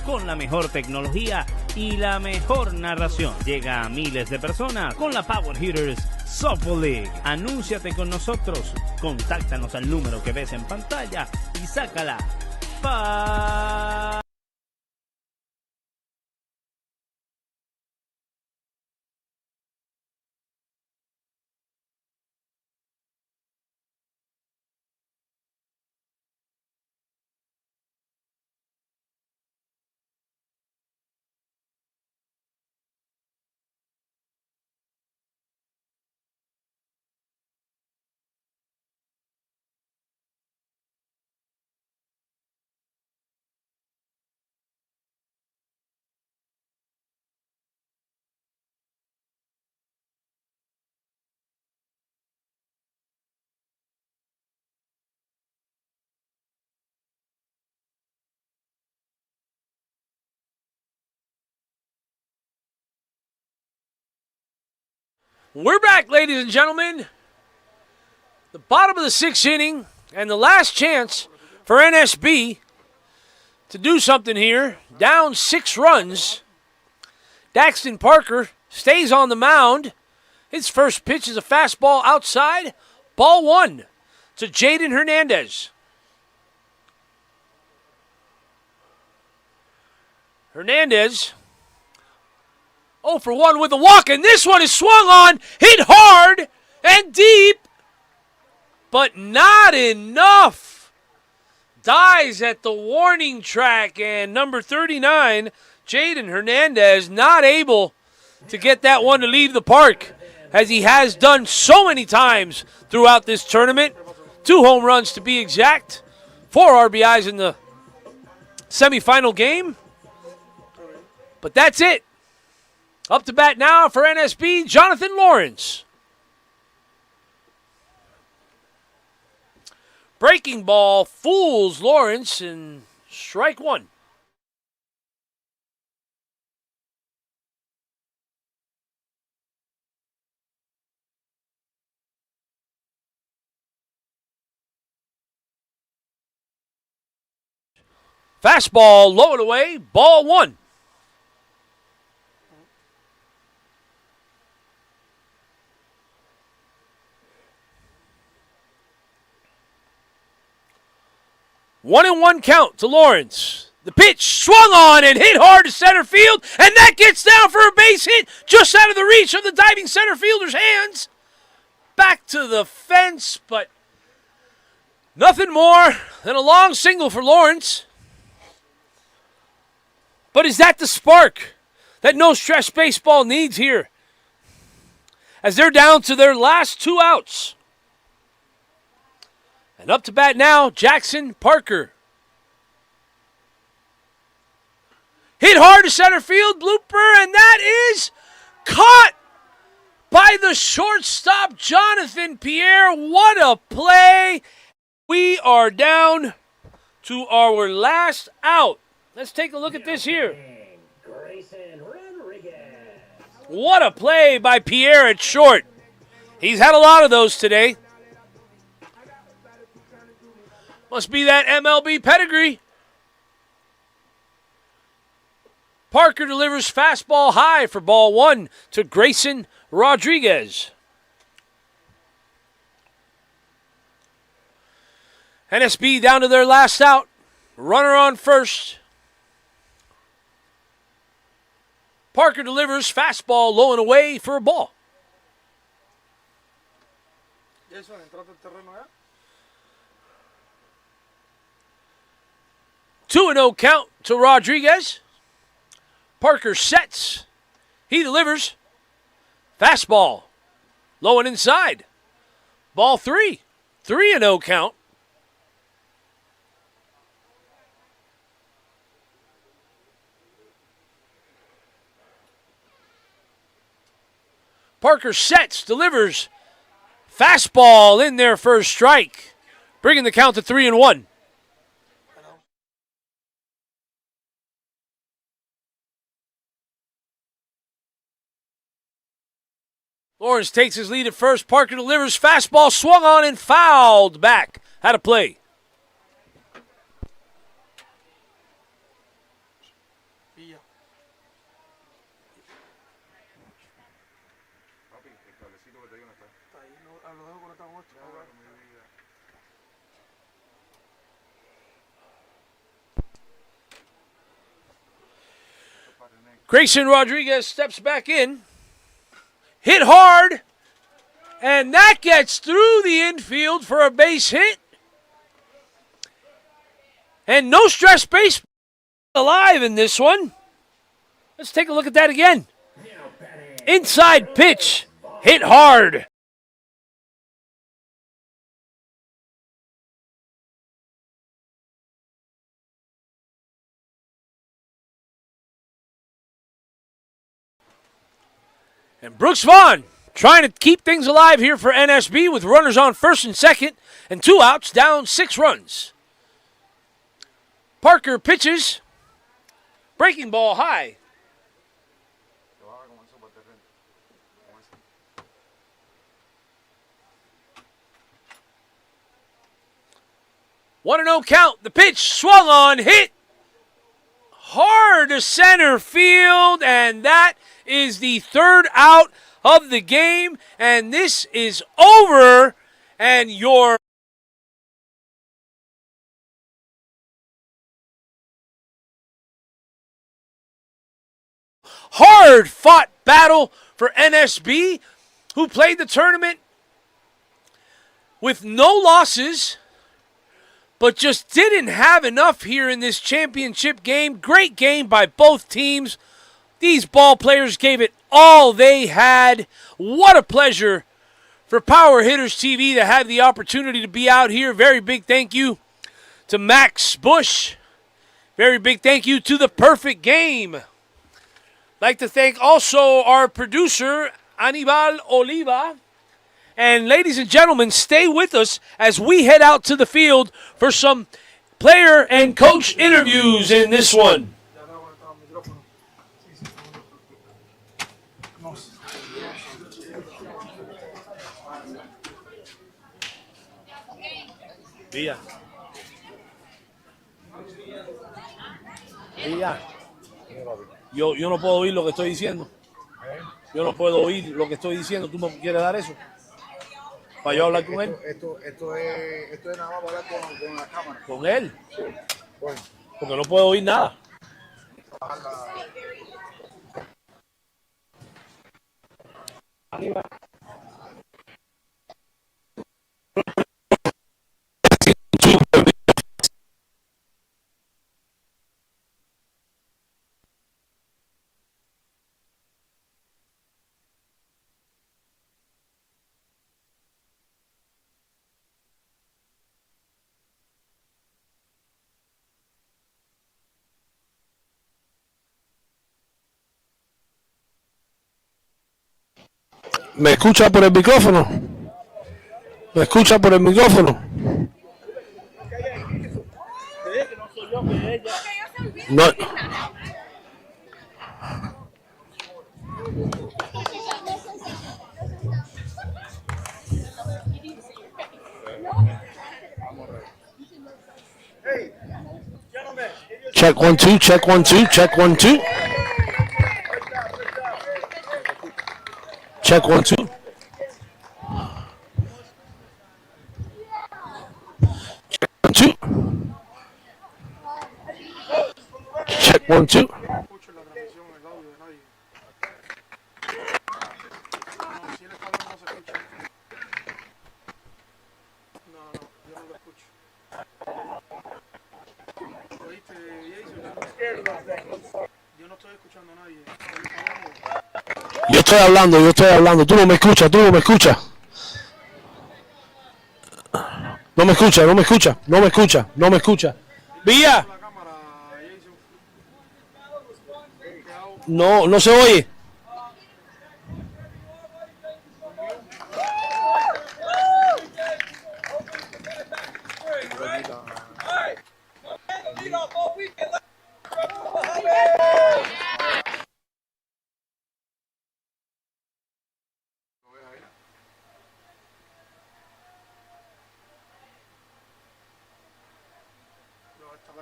con la mejor tecnología y la mejor narración. Llega a miles de personas con la Power Hitters Softball League. Anúnciate con nosotros. Contáctanos al número que ves en pantalla y sácala. We're back, ladies and gentlemen. The bottom of the sixth inning and the last chance for NSB to do something here. Down 6 runs. Daxton Parker stays on the mound. His first pitch is a fastball outside. Ball 1 to Jaden Hernandez. Hernandez 0 for 1 with a walk, and this one is swung on, hit hard and deep, but not enough. Dies at the warning track, and number 39, Jaden Hernandez, not able to get that one to leave the park, as he has done so many times throughout this tournament. 2 home runs to be exact, 4 RBIs in the semifinal game, but that's it. Up to bat now for NSB, Jonathan Lawrence. Breaking ball fools Lawrence, and strike 1. Fastball low and away, ball 1. One and 1 count to Lawrence. The pitch swung on and hit hard to center field, and that gets down for a base hit just out of the reach of the diving center fielder's hands. Back to the fence, but nothing more than a long single for Lawrence. But is that the spark that No Stress Baseball needs here, as they're down to their last 2 outs? And up to bat now, Jackson Parker. Hit hard to center field, blooper, and that is caught by the shortstop, Jonathan Pierre. What a play. We are down to our last out. Let's take a look at this here. What a play by Pierre at short. He's had a lot of those today. Must be that MLB pedigree. Parker delivers fastball high for ball 1 to Grayson Rodriguez. NSB down to their last out. Runner on first. Parker delivers fastball low and away for a ball. Jason, entraste al terreno ya. 2-0 count to Rodriguez. Parker sets. He delivers. Fastball. Low and inside. Ball 3. 3-0 count. Parker sets, delivers. Fastball in there for a strike, bringing the count to 3-1. Lawrence takes his lead at first. Parker delivers. Fastball swung on and fouled back. How to play. Grayson Rodriguez steps back in. Hit hard. And that gets through the infield for a base hit. And no stress base alive in this one. Let's take a look at that again. Inside pitch. Hit hard. And Brooks Vaughn trying to keep things alive here for NSB with runners on first and second and 2 outs, down 6 runs. Parker pitches. Breaking ball high. 1-0 count. The pitch swung on, hit hard to center field, and that is the 3rd out of the game, and this is over, and your hard-fought battle for NSB, who played the tournament with no losses, but just didn't have enough here in this championship game. Great game by both teams. These ball players gave it all they had. What a pleasure for Power Hitters TV to have the opportunity to be out here. Very big thank you to Max Bush. Very big thank you to The Perfect Game. I'd like to thank also our producer, Anibal Oliva. And ladies and gentlemen, stay with us as we head out to the field for some player and coach interviews in this one. Villa. Villa. Yo no puedo oír lo que estoy diciendo. Yo no puedo oír lo que estoy diciendo. ¿Tú me quieres dar eso? Para yo hablar con él. Esto es nada más para hablar con la cámara. ¿Con él? Bueno, Porque no puedo oír nada. ¿Me escucha por el micrófono? ¿Me escucha por el micrófono? No. Check 1 2, check 1 2, check 1 2. Check 1 2. Check 1 2. Check 1 2. Escucho la transmisión, el audio de nadie. No, si él está hablando no se escucha. No, yo no lo escucho. ¿Oíste, Jason? Yo no estoy escuchando a nadie. Yo estoy hablando. Tú no me escuchas, No me escucha. Villa. La cámara, Jason. No se oye.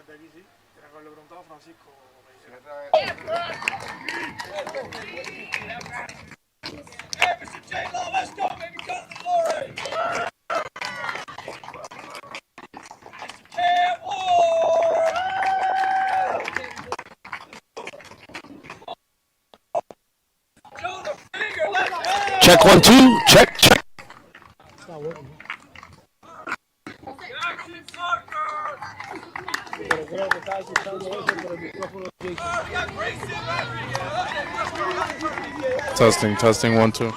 de aquí sí. Tiene que haberle preguntado a Francisco. Check 1, 2. Check, check. It's not working. Testing 1, 2.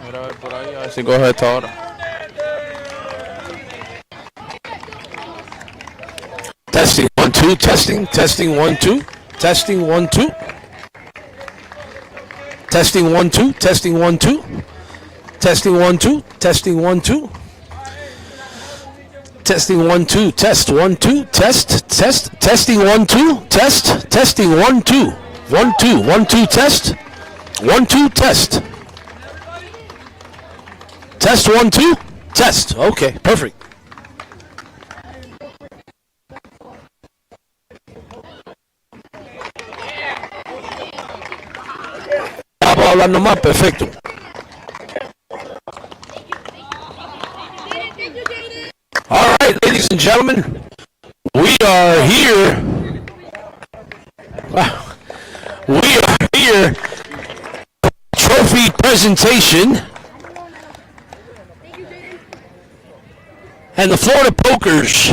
Mira, por ahí, a ver si coge esta hora. Testing 1, 2. Testing 1, 2. Testing 1, 2. Testing 1, 2. Testing 1, 2. Testing 1, 2. Testing 1, 2. Testing 1, 2. Test 1, 2. Test. Testing 1, 2. Test. Testing 1, 2. 1, 2. 1, 2. Test. 1, 2. Test. Test 1, 2. Test. Okay, perfect. Estamos hablando más, perfecto. All right, ladies and gentlemen, we are here. We are here. Trophy presentation. And the Florida Pokers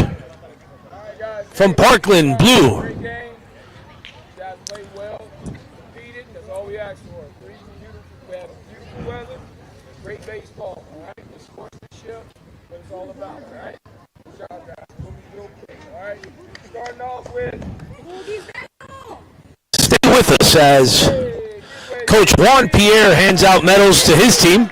from Parkland, blue. Great game. You guys played well, competed, and that's all we asked for. We had beautiful weather, great baseball, all right? The sportsmanship, what it's all about, all right? Good job, guys. We'll be real quick, all right? Starting off with... Stay with us as Coach Juan Pierre hands out medals to his team.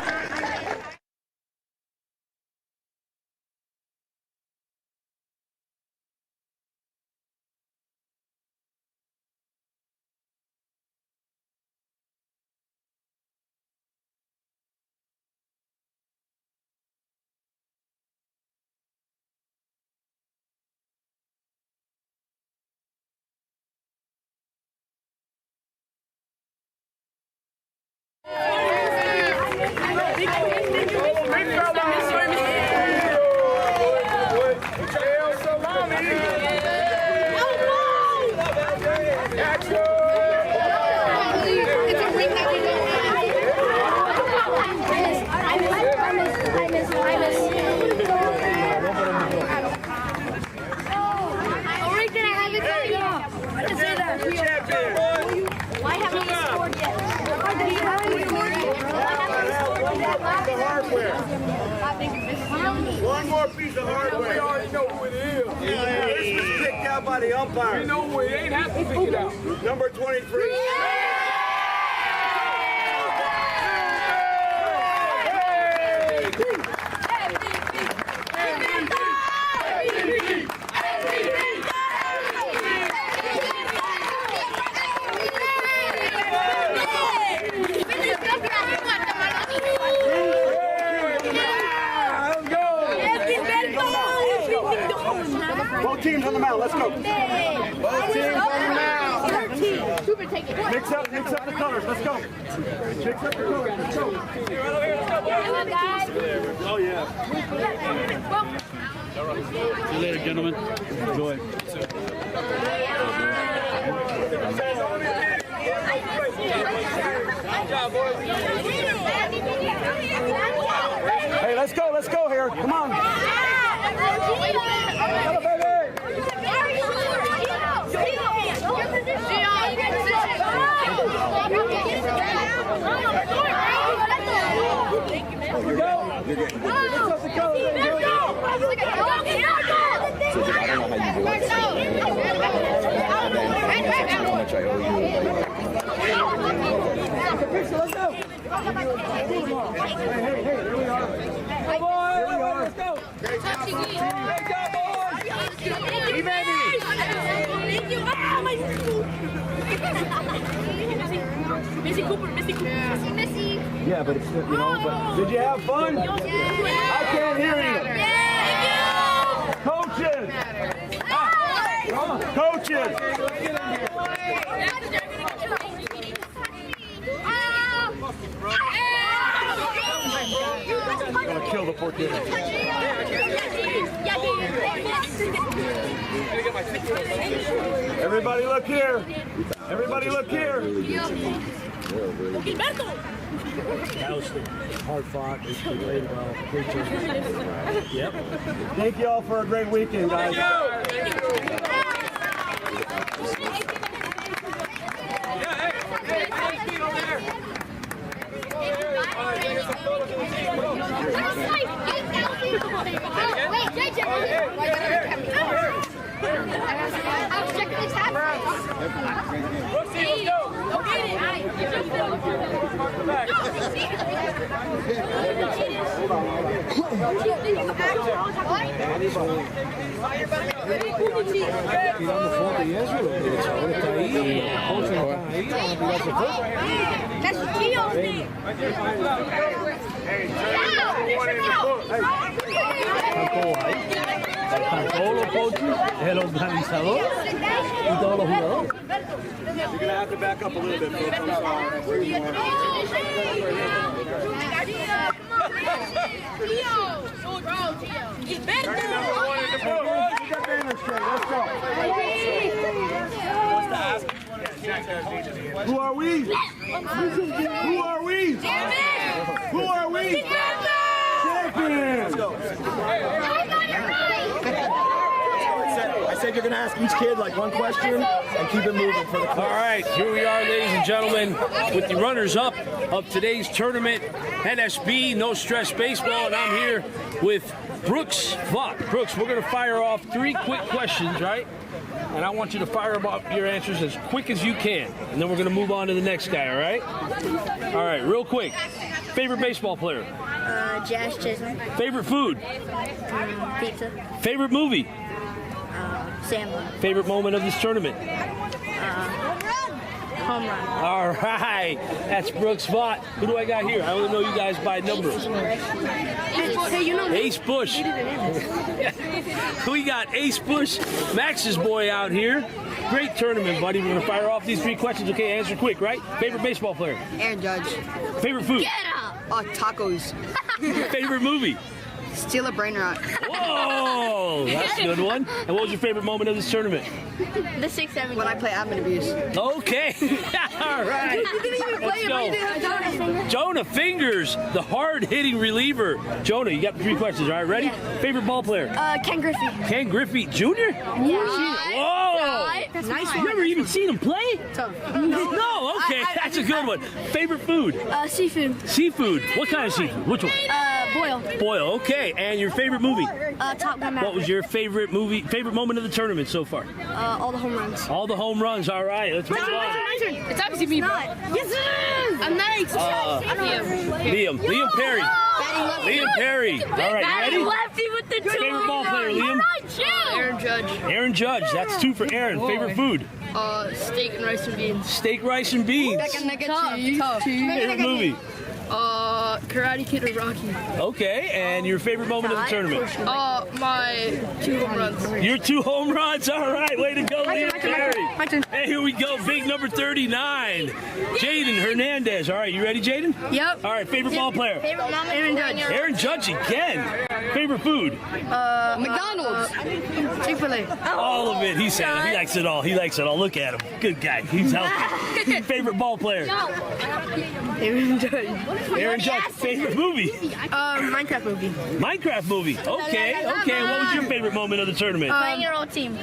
One more piece of hardware. We already know who it is. This was picked out by the umpire. We know who it ain't have to pick it out. Number 23. Both teams on the mound. Let's go. Both teams on the mound. Mix up the colors. Let's go. Mix up the colors. Let's go. Oh yeah. See you later, gentlemen. Enjoy. Hey, let's go here. Come on. Yeah, but it's, you know, but did you have fun? I can't hear you. Coaches! kid. Gonna kill the poor kid. Everybody look here. Everybody look here. That was hard fought. They played well. Great job. Yep. Thank you all for a great weekend, guys. Todos los coaches, el organizador y todos los jugadores. You're gonna have to back up a little bit, folks. I'm sorry. Who are we? Who are we? Who are we? Champions! I said you're going to ask each kid like one question and keep it moving for the class. All right, here we are, ladies and gentlemen, with the runners-up of today's tournament, NSB No Stress Baseball, and I'm here with Brooks Vaught. Brooks, we're going to fire off 3 quick questions, right? And I want you to fire up your answers as quick as you can, and then we're going to move on to the next guy, all right? All right, real quick. Favorite baseball player? Jazz Chisholm. Favorite food? Pizza. Favorite movie? Sandlot. Favorite moment of this tournament? Home run. All right, that's Brooks Vaught. Who do I got here? I only know you guys by numbers. Hey, you know Ace Bush. We got Ace Bush, Max's boy out here. Great tournament, buddy. We're going to fire off these 3 questions. Okay, answer quick, right? Favorite baseball player? Aaron Judge. Favorite food? Tacos. Favorite movie? Steal a brain rot. Whoa, that's a good one. And what was your favorite moment of this tournament? The 6-7. When I play admin abuse. Okay. All right. Let's go. Jonah Fingers, the hard-hitting reliever. Jonah, you got 3 questions, all right? Ready? Yeah. Favorite ball player? Ken Griffey. Ken Griffey Jr.? Whoa! That's nice. You ever even seen him play? Tough. No, okay, that's a good one. Favorite food? Seafood. Seafood. What kind of seafood? Which one? Boil. Boil, okay. And your favorite movie? Top Gun Maverick. What was your favorite moment of the tournament so far? All the home runs. All the home runs, all right. Let's move on. It's obviously me, bro. Yes, I'm next. Liam Perry. Liam Perry. All right, you ready? Lefty with the 2. Favorite ball player, Liam? Aaron Judge. Aaron Judge. That's 2 for Aaron. Favorite food? Steak and rice and beans. Steak, rice, and beans. Tough. Favorite movie? Karate Kid or Rocky. Okay, and your favorite moment of the tournament? My 2 home runs. Your 2 home runs. All right, way to go, Liam My Perry. turn. Hey, here we go. Big number 39. Jaden Hernandez. All right, you ready, Jaden? Yep. All right, favorite ball player? Favorite moment? Aaron Judge. Aaron Judge again. Favorite food? McDonald's. Chick-fil-A. All of it. He said it. He likes it all. He likes it all. Look at him. Good guy. He's healthy. Favorite ball player? Aaron Judge. Aaron Judge. Favorite movie? Minecraft movie. Minecraft movie. Okay. Okay. What was your favorite moment of the tournament? Playing your old team.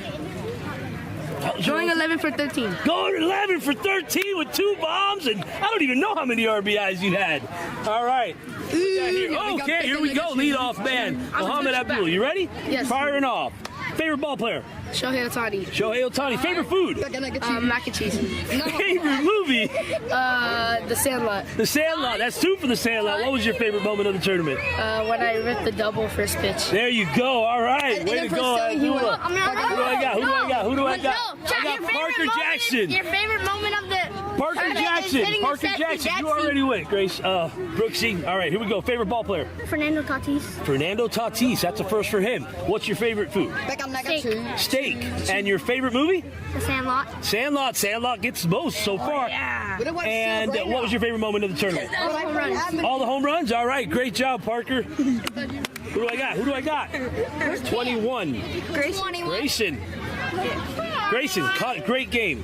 Going 11 for 13. Going 11 for 13 with 2 bombs, and I don't even know how many RBIs you had. All right. Okay, here we go. Leadoff man, Muhammad Abdul. You ready? Yes. Firing off. Favorite ball player? Shohei Ohtani. Shohei Ohtani. Favorite food? Mac and cheese. Favorite movie? The Sandlot. The Sandlot. That's 2 for the Sandlot. What was your favorite moment of the tournament? When I ripped the double first pitch. There you go. All right. Way to go, Abdullah. Who do I got? I got Parker Jackson. Your favorite moment of the Parker Jackson. Parker Jackson. You already went, Grace. Brooksy. All right, here we go. Favorite ball player? Fernando Tatis. Fernando Tatis. That's a first for him. What's your favorite food? Steak. Steak. And your favorite movie? The Sandlot. Sandlot. Sandlot gets the most so far. Yeah. And what was your favorite moment of the tournament? All the home runs. All the home runs? All right. Great job, Parker. Who do I got? Who do I got? 21. Grayson. Grayson, great game.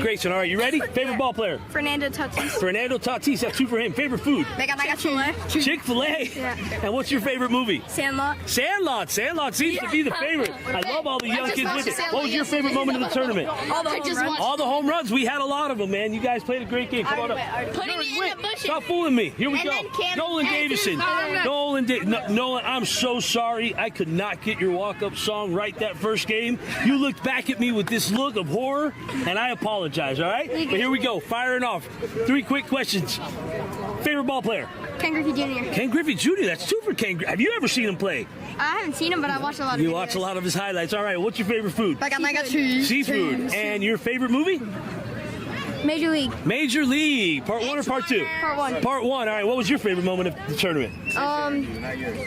Grayson, all right, you ready? Favorite ball player? Fernando Tatis. Fernando Tatis, that's 2 for him. Favorite food? Chick-fil-A. Chick-fil-A. Yeah. And what's your favorite movie? Sandlot. Sandlot. Sandlot seems to be the favorite. I love all the young kids with it. What was your favorite moment of the tournament? All the home runs. All the home runs. We had a lot of them, man. You guys played a great game. Come on up. Putting me in the bushes. Stop fooling me. Here we And go. then Cam- Nolan Davison. Nolan, I'm so sorry. I could not get your walk-up song right that first game. You looked back at me with this look of horror, and I apologize, all right? But here we go. Firing off. 3 quick questions. Favorite ball player? Ken Griffey Jr. Ken Griffey Jr. That's 2 for Ken Griffey. Have you ever seen him play? I haven't seen him, but I watched a lot of You videos. watch a lot of his highlights. All right, what's your favorite food? Seafood. Seafood. And your favorite movie? Major League. Major League. Part 1 or part 2? Part 1. Part 1. All right, what was your favorite moment of the tournament?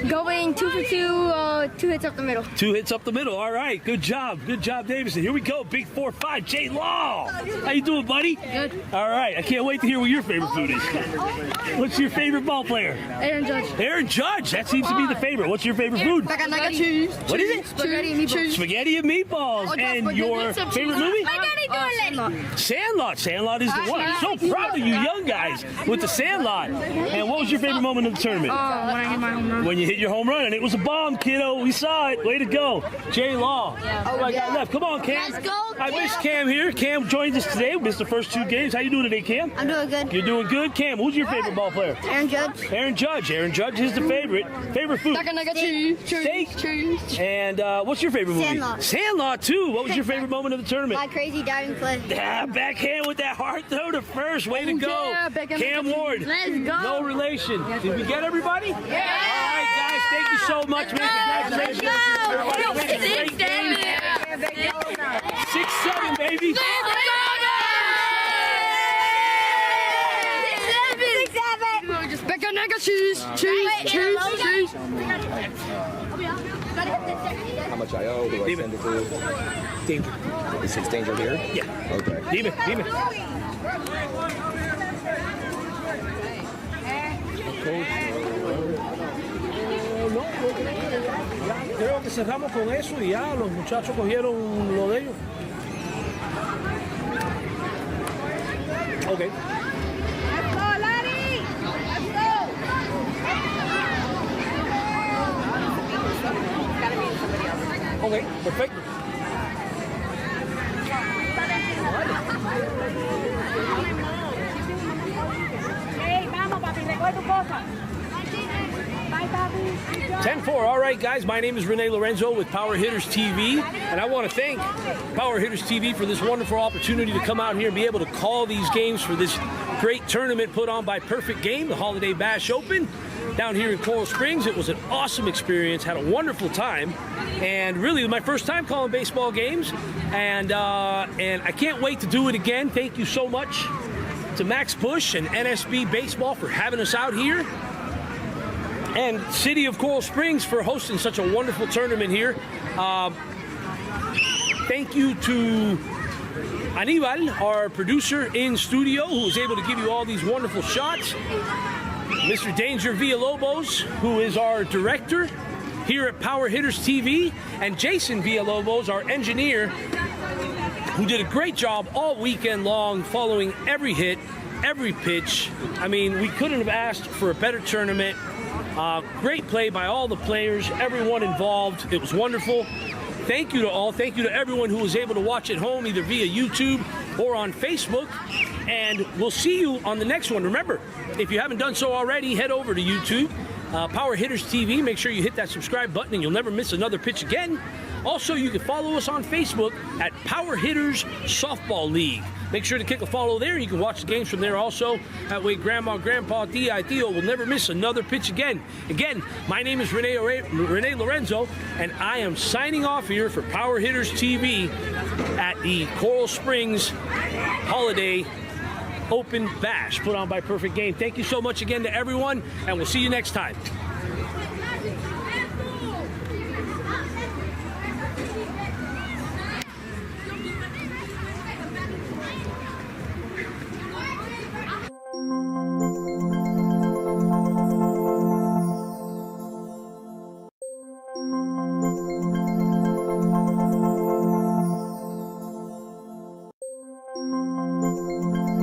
Going 2 for 2, 2 hits up the middle. 2 hits up the middle. All right, good job. Good job, Davison. Here we go. Big 4-5. Jay Law. How you doing, buddy? Good. All right, I can't wait to hear what your favorite food is. What's your favorite ball player? Aaron Judge. Aaron Judge. That seems to be the favorite. What's your favorite food? Cheese. What is it? Spaghetti and meatballs. Spaghetti and meatballs. And your favorite movie? Sandlot. Sandlot. Sandlot is the one. I'm so proud of you young guys with the Sandlot. And what was your favorite moment of the tournament? When I hit my home run. When you hit your home run, and it was a bomb, kiddo. We saw it. Way to go. Jay Law. Oh, I got left. Come on, Cam. Let's go, I missed Cam here. Cam joined us today. We missed the first 2 games. How you doing today, Cam? I'm doing good. You're doing good. Cam, who's your favorite ball player? Aaron Judge. Aaron Judge. Aaron Judge is the favorite. Favorite food? Steak. Steak. And what's your favorite movie? Sandlot. Sandlot, too. What was your favorite moment of the tournament? My crazy diving play. Backhand with that hard throw to first. Way to go. Yeah, backhand. Cam Ward. Let's go. No relation. Did we get everybody? Yeah. All right, guys. Thank you so much, man. Congratulations. Everybody played a great game. 6-7, baby. Cheese. How much I owe? Do I send it to? Danger. Is it danger here? Yeah. Okay. Dime. No, creo que cerramos con eso y ya los muchachos cogieron lo de ellos. Okay. Ok, perfecto. Hey, vamos, papi, recoge tu cosa. 10-4. All right, guys. My name is Rene Lorenzo with Power Hitters TV, and I want to thank Power Hitters TV for this wonderful opportunity to come out here and be able to call these games for this great tournament put on by Perfect Game, the Holiday Bash Open, down here in Coral Springs. It was an awesome experience. Had a wonderful time, and really my first time calling baseball games, and I can't wait to do it again. Thank you so much to Max Bush and NSB Baseball for having us out here, and City of Coral Springs for hosting such a wonderful tournament here. Thank you to Anibal, our producer in studio, who was able to give you all these wonderful shots. Mr. Danger Villalobos, who is our director here at Power Hitters TV, and Jason Villalobos, our engineer, who did a great job all weekend long, following every hit, every pitch. I mean, we couldn't have asked for a better tournament. Great play by all the players, everyone involved. It was wonderful. Thank you to all. Thank you to everyone who was able to watch at home, either via YouTube or on Facebook. And we'll see you on the next one. Remember, if you haven't done so already, head over to YouTube, Power Hitters TV. Make sure you hit that subscribe button and you'll never miss another pitch again. Also, you can follow us on Facebook at Power Hitters Softball League. Make sure to kick a follow there. You can watch the games from there also. That way, Grandma, Grandpa, Tio will never miss another pitch again. Again, my name is Rene Lorenzo, and I am signing off here for Power Hitters TV at the Coral Springs Holiday Open Bash put on by Perfect Game. Thank you so much again to everyone, and we'll see you next time. Thank you.